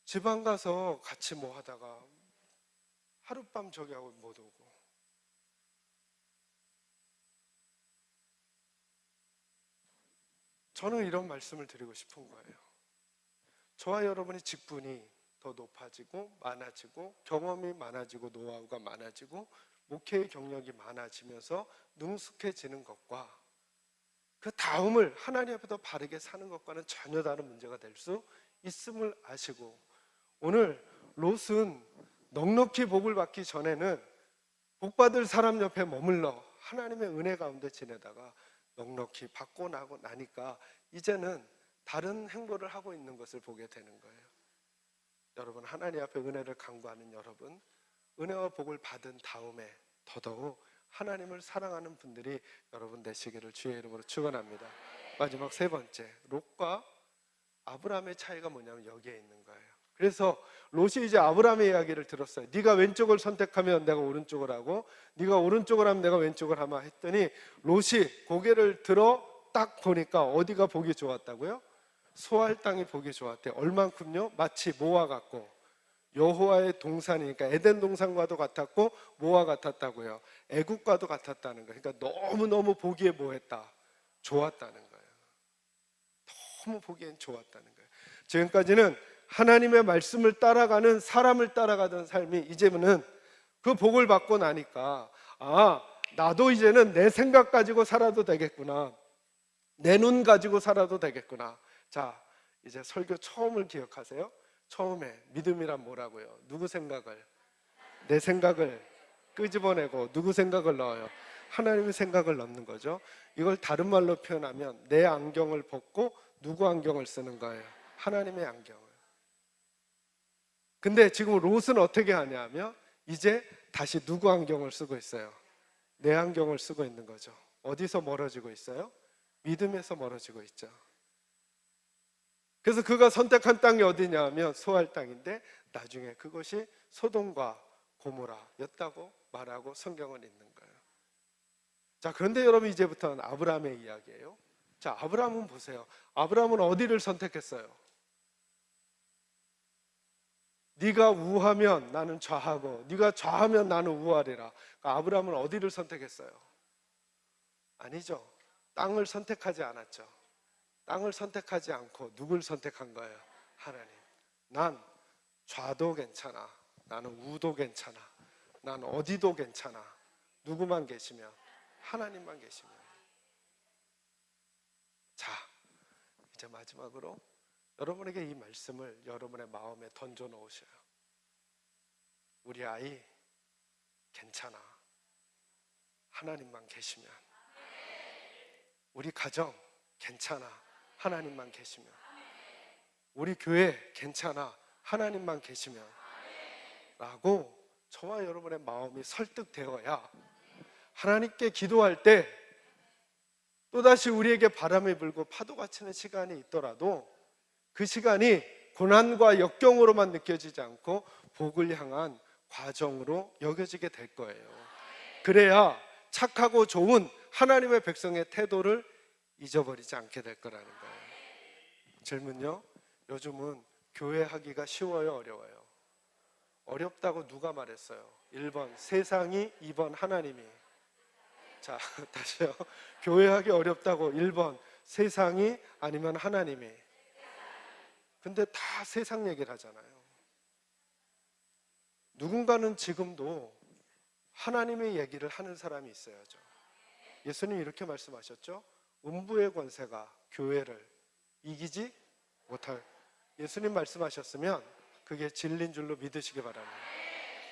지방 가서 같이 뭐 하다가 하룻밤 저기 하고 못 오고. 저는 이런 말씀을 드리고 싶은 거예요. 저와 여러분의 직분이 더 높아지고 많아지고 경험이 많아지고 노하우가 많아지고 목회의 경력이 많아지면서 능숙해지는 것과 그 다음을 하나님 앞에 더 바르게 사는 것과는 전혀 다른 문제가 될 수 있음을 아시고, 오늘 롯은 넉넉히 복을 받기 전에는 복받을 사람 옆에 머물러 하나님의 은혜 가운데 지내다가 넉넉히 받고 나니까 이제는 다른 행보를 하고 있는 것을 보게 되는 거예요. 여러분, 하나님 앞에 은혜를 간구하는 여러분, 은혜와 복을 받은 다음에 더더욱 하나님을 사랑하는 분들이 여러분 되시기를 주의 이름으로 축원합니다. 마지막 세 번째, 롯과 아브라함의 차이가 뭐냐면 여기에 있는 거예요. 그래서 롯이 이제 아브라함의 이야기를 들었어요. 네가 왼쪽을 선택하면 내가 오른쪽을 하고, 네가 오른쪽을 하면 내가 왼쪽을 하마 했더니 롯이 고개를 들어 딱 보니까 어디가 보기 좋았다고요? 소할 땅이 보기 좋았대. 얼만큼요? 마치 뭐와 같고, 여호와의 동산이니까 에덴 동산과도 같았고 뭐와 같았다고요? 애국과도 같았다는 거예요. 그러니까 너무너무 보기에 뭐했다? 좋았다는 거예요. 너무 보기엔 좋았다는 거예요. 지금까지는 하나님의 말씀을 따라가는, 사람을 따라가던 삶이 이제는 그 복을 받고 나니까, 아, 나도 이제는 내 생각 가지고 살아도 되겠구나, 내 눈 가지고 살아도 되겠구나. 자, 이제 설교 처음을 기억하세요. 처음에 믿음이란 뭐라고요? 누구 생각을? 내 생각을 끄집어내고 누구 생각을 넣어요? 하나님의 생각을 넣는 거죠. 이걸 다른 말로 표현하면 내 안경을 벗고 누구 안경을 쓰는 거예요? 하나님의 안경을. 근데 지금 롯은 어떻게 하냐면 이제 다시 누구 안경을 쓰고 있어요? 내 안경을 쓰고 있는 거죠. 어디서 멀어지고 있어요? 믿음에서 멀어지고 있죠. 그래서 그가 선택한 땅이 어디냐 하면 소할 땅인데, 나중에 그것이 소돔과 고모라였다고 말하고 성경은 있는 거예요. 자, 그런데 여러분, 이제부터는 아브라함의 이야기예요. 자, 아브라함은 보세요. 아브라함은 어디를 선택했어요? 네가 우하면 나는 좌하고 네가 좌하면 나는 우하리라. 그러니까 아브라함은 어디를 선택했어요? 아니죠. 땅을 선택하지 않았죠. 땅을 선택하지 않고 누굴 선택한 거예요? 하나님. 난 좌도 괜찮아, 나는 우도 괜찮아, 난 어디도 괜찮아. 누구만 계시면? 하나님만 계시면. 자, 이제 마지막으로 여러분에게 이 말씀을 여러분의 마음에 던져 놓으셔요. 우리 아이 괜찮아, 하나님만 계시면. 우리 가정 괜찮아, 하나님만 계시면. 우리 교회 괜찮아, 하나님만 계시면. 라고 저와 여러분의 마음이 설득되어야 하나님께 기도할 때 또다시 우리에게 바람이 불고 파도가 치는 시간이 있더라도 그 시간이 고난과 역경으로만 느껴지지 않고 복을 향한 과정으로 여겨지게 될 거예요. 그래야 착하고 좋은 하나님의 백성의 태도를 잊어버리지 않게 될 거라는 거예요. 질문요? 요즘은 교회하기가 쉬워요, 어려워요? 어렵다고 누가 말했어요? 1번 세상이, 2번 하나님이. 자, 다시요. 교회하기 어렵다고 1번 세상이, 아니면 하나님이. 근데 다 세상 얘기를 하잖아요. 누군가는 지금도 하나님의 얘기를 하는 사람이 있어야죠. 예수님이 이렇게 말씀하셨죠. 음부의 권세가 교회를 이기지 못할. 예수님 말씀하셨으면 그게 진리인 줄로 믿으시기 바랍니다.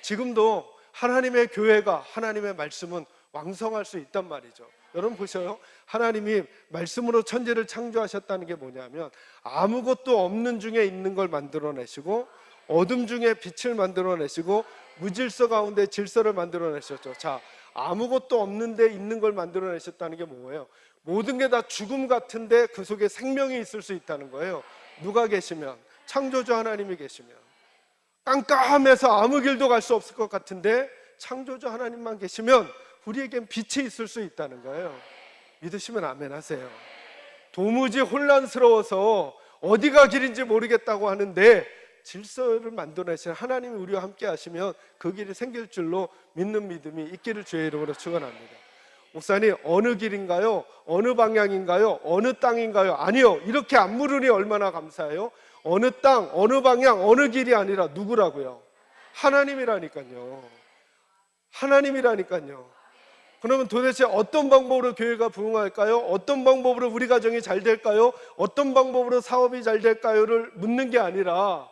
지금도 하나님의 교회가, 하나님의 말씀은 왕성할 수 있단 말이죠. 여러분 보셔요. 하나님이 말씀으로 천지를 창조하셨다는 게 뭐냐면 아무것도 없는 중에 있는 걸 만들어내시고 어둠 중에 빛을 만들어내시고 무질서 가운데 질서를 만들어내셨죠. 자, 아무것도 없는데 있는 걸 만들어내셨다는 게 뭐예요? 모든 게 다 죽음 같은데 그 속에 생명이 있을 수 있다는 거예요. 누가 계시면? 창조주 하나님이 계시면. 깜깜해서 아무 길도 갈 수 없을 것 같은데 창조주 하나님만 계시면 우리에겐 빛이 있을 수 있다는 거예요. 믿으시면 아멘 하세요. 도무지 혼란스러워서 어디가 길인지 모르겠다고 하는데 질서를 만들어내신 하나님이 우리와 함께 하시면 그 길이 생길 줄로 믿는 믿음이 있기를 주의 이름으로 축원합니다. 목사님, 어느 길인가요? 어느 방향인가요? 어느 땅인가요? 아니요, 이렇게 안 물으니 얼마나 감사해요. 어느 땅, 어느 방향, 어느 길이 아니라 누구라고요? 하나님이라니까요. 하나님이라니까요. 그러면 도대체 어떤 방법으로 교회가 부흥할까요? 어떤 방법으로 우리 가정이 잘 될까요? 어떤 방법으로 사업이 잘 될까요?를 묻는 게 아니라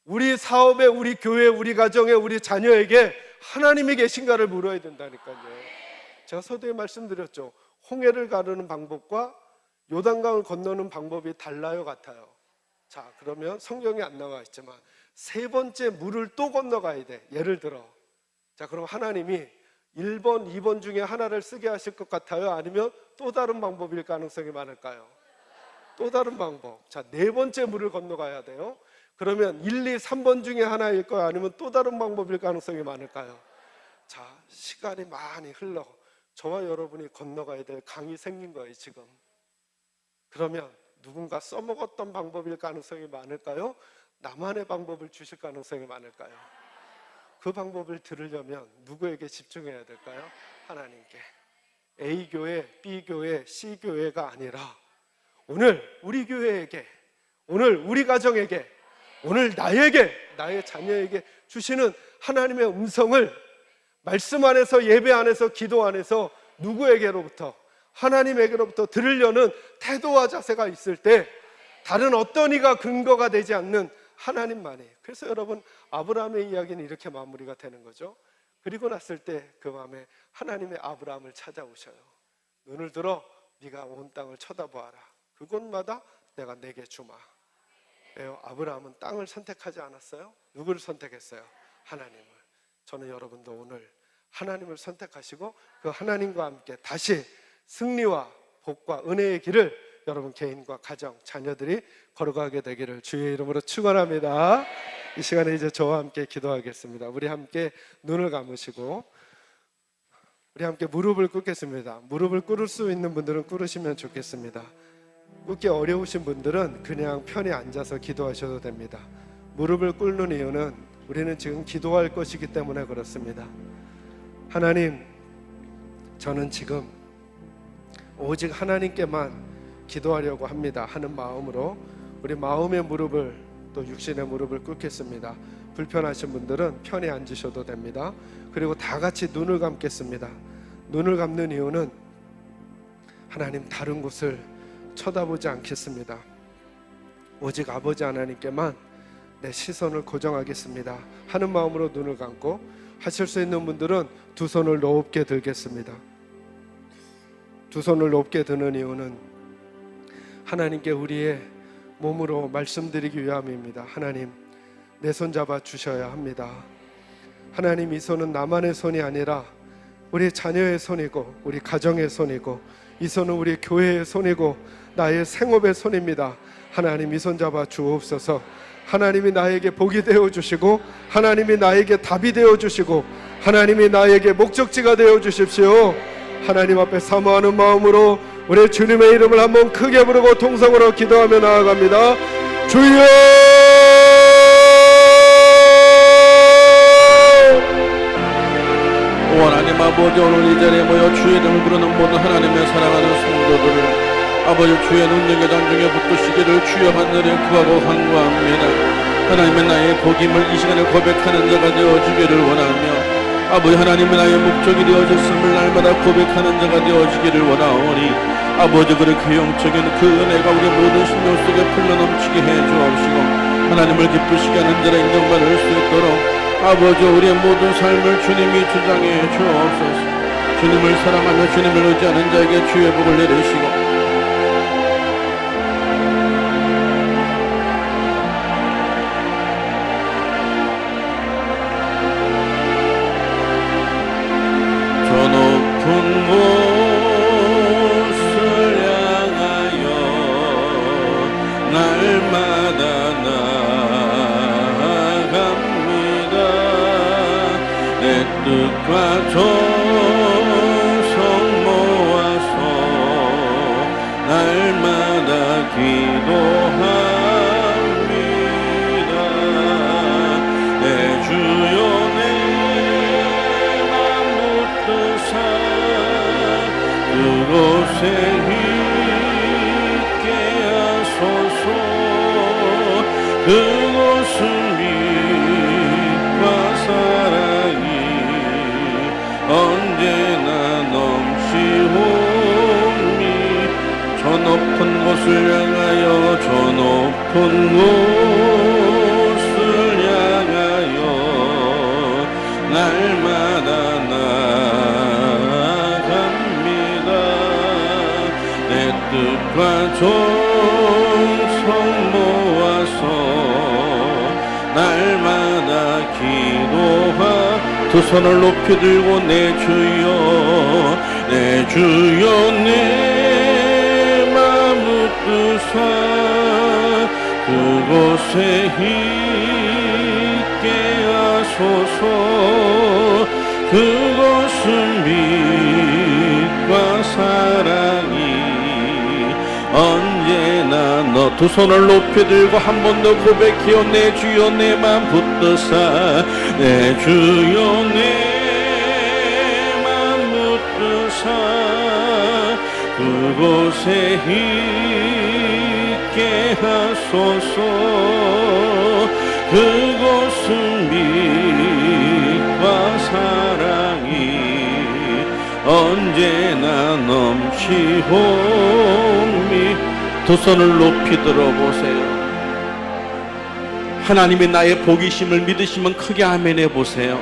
우리 사업에, 우리 교회, 우리 가정에, 우리 자녀에게 하나님이 계신가를 물어야 된다니까요. 제가 서두에 말씀드렸죠. 홍해를 가르는 방법과 요단강을 건너는 방법이 달라요, 같아요? 자, 그러면 성경에 안 나와 있지만 세 번째 물을 또 건너가야 돼. 예를 들어, 자, 그럼 하나님이 1번, 2번 중에 하나를 쓰게 하실 것 같아요? 아니면 또 다른 방법일 가능성이 많을까요? 또 다른 방법. 자, 네 번째 물을 건너가야 돼요. 그러면 1, 2, 3번 중에 하나일 거예요? 아니면 또 다른 방법일 가능성이 많을까요? 자, 시간이 많이 흘러 저와 여러분이 건너가야 될 강이 생긴 거예요, 지금. 그러면 누군가 써먹었던 방법일 가능성이 많을까요? 나만의 방법을 주실 가능성이 많을까요? 그 방법을 들으려면 누구에게 집중해야 될까요? 하나님께. A교회, B교회, C교회가 아니라 오늘 우리 교회에게, 오늘 우리 가정에게, 오늘 나에게, 나의 자녀에게 주시는 하나님의 음성을 말씀 안에서, 예배 안에서, 기도 안에서 누구에게로부터? 하나님에게로부터 들으려는 태도와 자세가 있을 때 다른 어떤 이가 근거가 되지 않는 하나님만이. 그래서 여러분, 아브라함의 이야기는 이렇게 마무리가 되는 거죠. 그리고 났을 때 그 밤에 하나님의 아브라함을 찾아오셔요. 눈을 들어 네가 온 땅을 쳐다보아라. 그곳마다 내가 내게 주마. 왜요? 아브라함은 땅을 선택하지 않았어요? 누구를 선택했어요? 하나님을. 저는 여러분도 오늘 하나님을 선택하시고 그 하나님과 함께 다시 승리와 복과 은혜의 길을 여러분 개인과 가정, 자녀들이 걸어가게 되기를 주의 이름으로 축원합니다. 이 시간에 이제 저와 함께 기도하겠습니다. 우리 함께 눈을 감으시고 우리 함께 무릎을 꿇겠습니다. 무릎을 꿇을 수 있는 분들은 꿇으시면 좋겠습니다. 꿇기 어려우신 분들은 그냥 편히 앉아서 기도하셔도 됩니다. 무릎을 꿇는 이유는 우리는 지금 기도할 것이기 때문에 그렇습니다. 하나님, 저는 지금 오직 하나님께만 기도하려고 합니다 하는 마음으로 우리 마음의 무릎을, 또 육신의 무릎을 꿇겠습니다. 불편하신 분들은 편히 앉으셔도 됩니다. 그리고 다 같이 눈을 감겠습니다. 눈을 감는 이유는 하나님, 다른 곳을 쳐다보지 않겠습니다. 오직 아버지 하나님께만 내 시선을 고정하겠습니다 하는 마음으로 눈을 감고, 하실 수 있는 분들은 두 손을 높게 들겠습니다. 두 손을 높게 드는 이유는 하나님께 우리의 몸으로 말씀드리기 위함입니다. 하나님, 내 손 잡아 주셔야 합니다. 하나님, 이 손은 나만의 손이 아니라 우리 자녀의 손이고 우리 가정의 손이고 이 손은 우리 교회의 손이고 나의 생업의 손입니다. 하나님 이 손 잡아 주옵소서. 하나님이 나에게 복이 되어 주시고 하나님이 나에게 답이 되어 주시고 하나님이 나에게 목적지가 되어 주십시오. 하나님 앞에 사모하는 마음으로 우리 주님의 이름을 한번 크게 부르고 통성으로 기도하며 나아갑니다. 주여! 오 하나님 아버지, 오늘 이 자리에 모여 주의 이름을 부르는 모든 하나님의 사랑하는 성도들을 아버지 주의 능력의 장중에 붙드시기를 주여 하늘에 구하고 간구합니다. 하나님의 나의 복임을 이 시간에 고백하는 자가 되어지기를 원하며 아버지 하나님의 나의 목적이 되어졌음을 날마다 고백하는 자가 되어지기를 원하오니 아버지 그 영적인 그 은혜가 우리 모든 심령 속에 흘러넘치게 해주옵시고 하나님을 기쁘시게 하는 자라 인정받을 수 있도록 아버지 우리의 모든 삶을 주님이 주장해 주옵소서. 주님을 사랑하며 주님을 의지하는 자에게 주의 복을 내리시고 저 높은 곳을 향하여 날마다 내 뜻과 정성 모아서 날마다 기도합니다. 내 주여 내 맘 붙드사 그곳에 있게 하소서. 그곳은 빛과 사랑이 언제나 넘치오니 저 높은 곳을 향하여 저 높은 곳을 향하여 날마다 나아갑니다. 내 뜻과 정성 모아서 날마다 기도하 두 손을 높이 들고 내 주여 내 마음 뜻사 그곳에 있게 하소서. 그곳은 빛과 사랑이 언제나 너 두 손을 높이 들고 한 번 더 고백해요. 내 주여 내 맘 붙드사 내 주여 내 맘 붙드사 그곳에 있게 하소서. 그곳은 빛과 사랑이 언제나 넘치오니 두 손을 높이 들어보세요. 하나님이 나의 복이심을 믿으시면 크게 아멘 해보세요.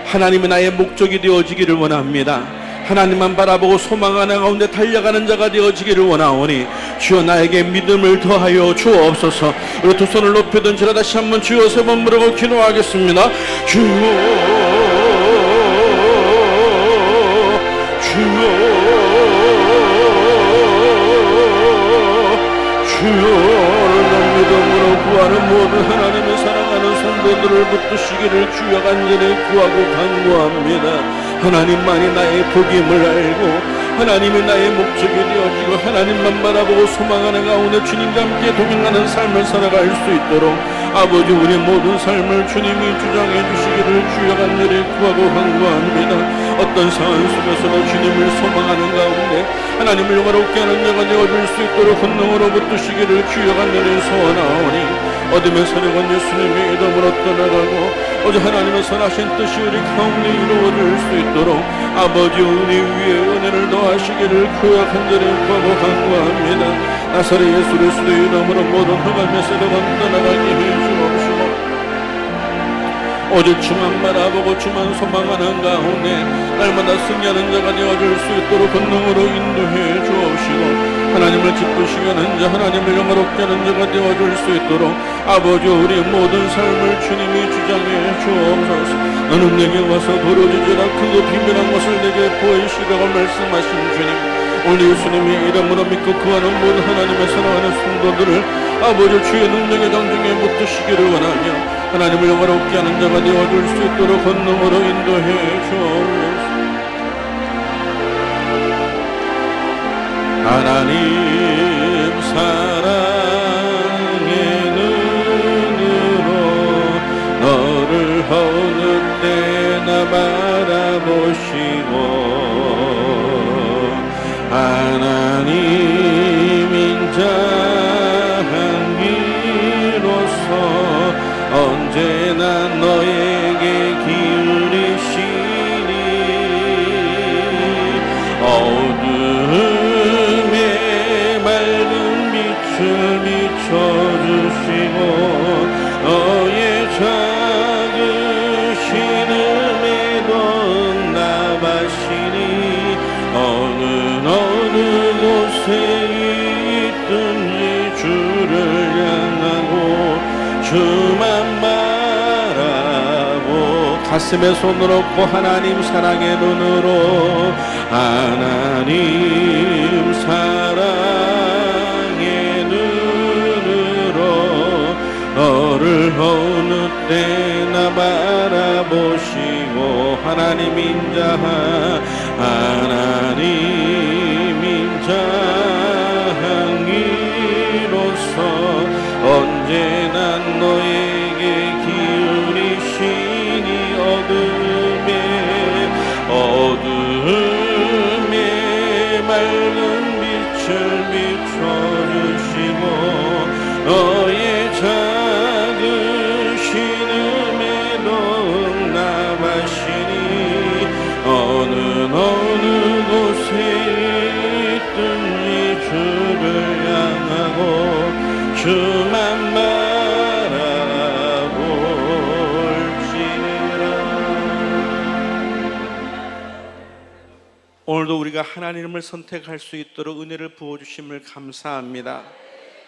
하나님이 나의 목적이 되어지기를 원합니다. 하나님만 바라보고 소망하는 가운데 달려가는 자가 되어지기를 원하오니 주여 나에게 믿음을 더하여 주옵소서. 우리 두 손을 높이 든지라 다시 한번 주여 세 번 부르고 기도하겠습니다. 주여 주여를 믿음으로 구하는 모든 하나님의 사랑하는 성도들을 붙드시기를 주여 간절히 구하고 간구합니다. 하나님만이 나의 복임을 알고 하나님이 나의 목적이 되어지고 하나님만 바라보고 소망하는 가운데 주님과 함께 동행하는 삶을 살아갈 수 있도록 아버지 우리 모든 삶을 주님이 주장해 주시기를 주여 간절히 구하고 간구합니다. 어떤 상황 속에서도 주님을 소망하는 가운데 하나님을 영화롭게 하는 자가 되어줄 수 있도록 권능으로 붙드시기를 주여 간절히 소원하오니 어둠의 세력은 예수님의 이름으로 떠나가고 오직 하나님의 선하신 뜻이 우리 가운데 이루어질 수 있도록 아버지 우리 위에 은혜를 더하시기를 구약 간절히 구하고 간구합니다. 나사렛 예수 그리스도의 이름으로 모든 흑암의 세력은 떠나가게 해주옵시고 오직 주만 바라보고 주만 소망하는 가운데 날마다 승리하는 자가 되어줄 수 있도록 권능으로 인도해 주옵시고 하나님을 기쁘시게 하는 자 하나님을 영화롭게 하는 자가 되어줄 수 있도록 아버지 우리 모든 삶을 주님이 주장해 주옵소서. 너는 내게 와서 부르짖으라 크고 비밀한 것을 내게 보이시라고 말씀하신 주님 오늘 예수님의 이름으로 믿고 구하는 모든 하나님의 사랑하는 성도들을 아버지 주의 능력의 장중에 붙드시기를 원하며 하나님을 영화롭게 하는 자가 되어줄 수 있도록 권능으로 인도해 주옵소서. 하나님 사랑의 눈으로 너를 어느 때나 바라보시고 하나님 인자하기로서 언제나 너에게 기울이시니 어둠에 맑은 빛을 비춰주시고 너의 작으신 은혜도 응답하시니 어느 곳에 있든지 주를 향하고 주만 바라보 가슴에 손을 얹고 하나님 사랑의 눈으로 하나님 사랑의 눈으로 너를 어느 때나 바라보시고 하나님 인자하 하나님 인자하기로서 언제나 너에게 기울이시니 어둠에 맑은 빛을 비춰주시고 너의 작으신 은혜도 응답하시니 어느 곳에 있든지 주를 향하고 주만 바라볼지니라. 오늘도 우리가 하나님을 선택할 수 있도록 은혜를 부어주심을 감사합니다.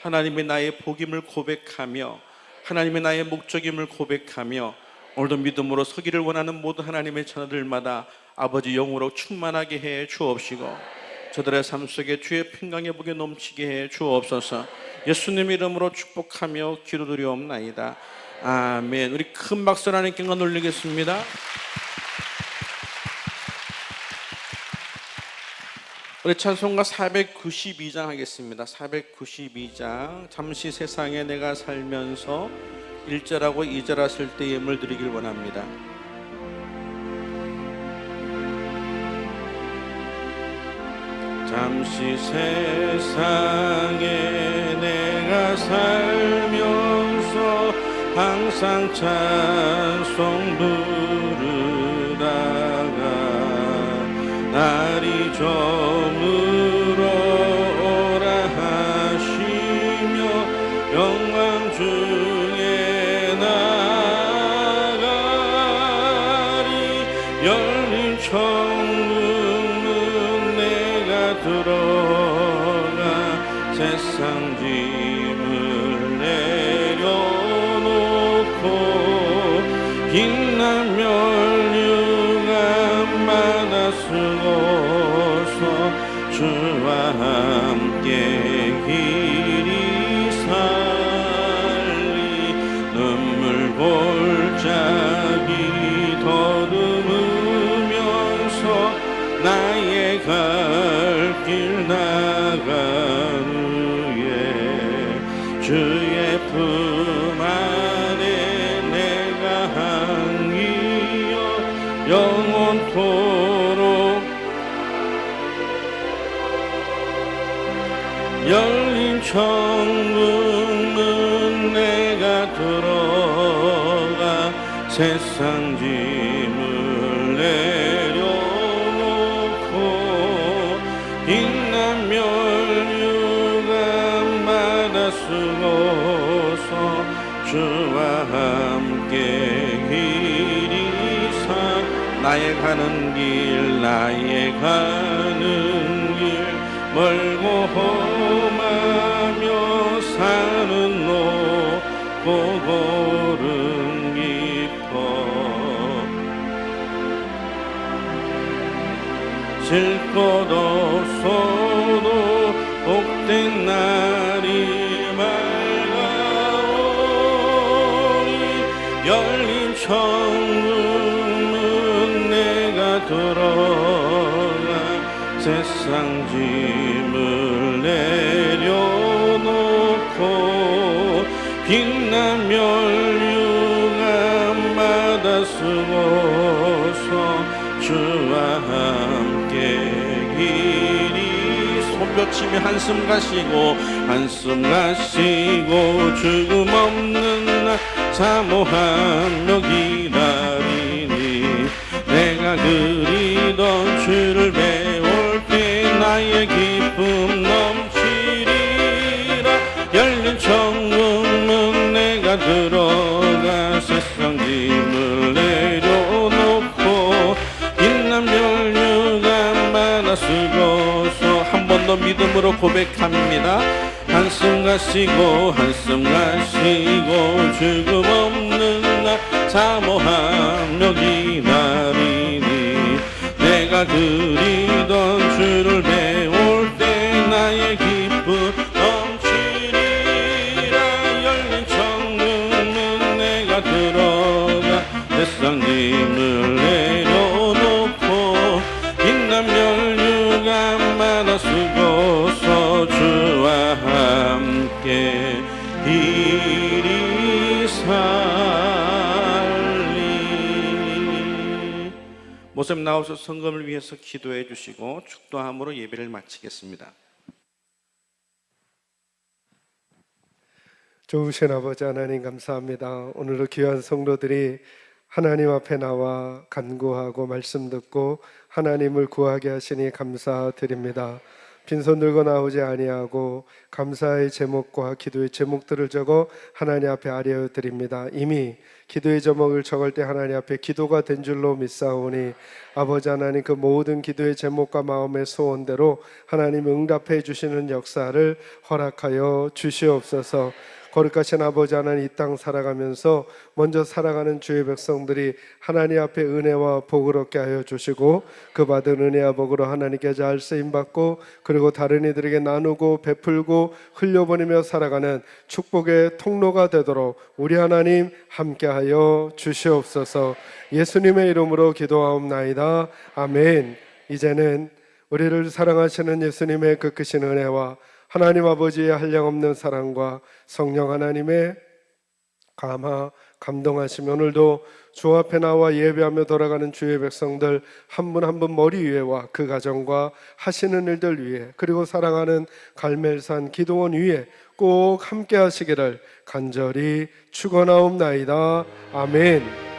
하나님의 나의 복임을 고백하며 하나님의 나의 목적임을 고백하며 오늘도 믿음으로 서기를 원하는 모든 하나님의 자녀들마다 아버지 영으로 충만하게 해 주옵시고 저들의 삶 속에 주의 평강의 복이 넘치게 해 주옵소서. 예수님 이름으로 축복하며 기도드리옵나이다. 아멘. 우리 큰 박수로 하나님께 영광 돌리겠습니다. 우리 찬송가 492장 하겠습니다. 492장. 잠시 세상에 내가 살면서 1절하고 2절 하실 때 예물 드리길 원합니다. 잠시 세상에 내가 살면서 항상 찬송 부르다가 날이 저물어 오라 하시며 영광 중에 나가리 열린 천국은 내가 들어가 세상 짐을 내려놓고 빛나며 쓰고서 주와 함께 길이 살리 눈물 골짜기 더듬으면서 나의 갈 길 나간 후에 주의 품 안에 내가 안기어 영원토록 열린 천국은 내가 들어가 세상 짐을 내려놓고 빛나며 육안마다 쓰고서 주와 함께 길이 사 나의 가는 길 나의 가는 길 멀고 험하며 산은 높고 고름 깊어 쉴 곳 없소 날이 밝아오니 열린 천국문 내가 들어가 세상 짐을 내려놓고 빛난 멸류관마다 쓰고서 주와 함께 길이 손뼉치며 한숨 가시고 죽음 없는 날 사모하며 기다리니 내가 그리던 주를 배울 때 나의 기쁨 넘치리라. 열린 천국문 내가 들어가 세상 짐을 내려놓고 빛난 멸류관마다 쓰고서 한 번 더 믿음으로 고백합니다. 한숨 가시고 죽음 없는 날 사모하며 기다리니 내가 그리던 주를 배울 때 나의 기쁨 넘치리라. 열린 천국문 내가 들어가 세상 짐을 내려놓고 빛난 멸류관마다 쓰고서 주와 함께 길이 살리. 모습 나오셔서 성금을 위해서 기도해 주시고 축도함으로 예배를 마치겠습니다. 좋으신 아버지 하나님 감사합니다. 오늘도 귀한 성도들이 하나님 앞에 나와 간구하고 말씀 듣고 하나님을 구하게 하시니 감사드립니다. 빈손 들고 나오지 아니하고 감사의 제목과 기도의 제목들을 적어 하나님 앞에 아뢰어 드립니다. 이미 기도의 제목을 적을 때 하나님 앞에 기도가 된 줄로 믿사오니 아버지 하나님 그 모든 기도의 제목과 마음의 소원대로 하나님 응답해 주시는 역사를 허락하여 주시옵소서. 거룩하신 아버지 하나님, 이 땅 살아가면서 먼저 살아가는 주의 백성들이 하나님 앞에 은혜와 복을 얻게 하여 주시고 그 받은 은혜와 복으로 하나님께 잘 쓰임받고 그리고 다른 이들에게 나누고 베풀고 흘려보내며 살아가는 축복의 통로가 되도록 우리 하나님 함께하여 주시옵소서. 예수님의 이름으로 기도하옵나이다. 아멘. 이제는 우리를 사랑하시는 예수님의 그 크신 은혜와 하나님 아버지의 한량없는 사랑과 성령 하나님의 감동하시며 오늘도 주 앞에 나와 예배하며 돌아가는 주의 백성들 한 분 한 분 머리 위에와 그 가정과 하시는 일들 위에 그리고 사랑하는 갈멜산 기도원 위에 꼭 함께 하시기를 간절히 축원하옵나이다. 아멘.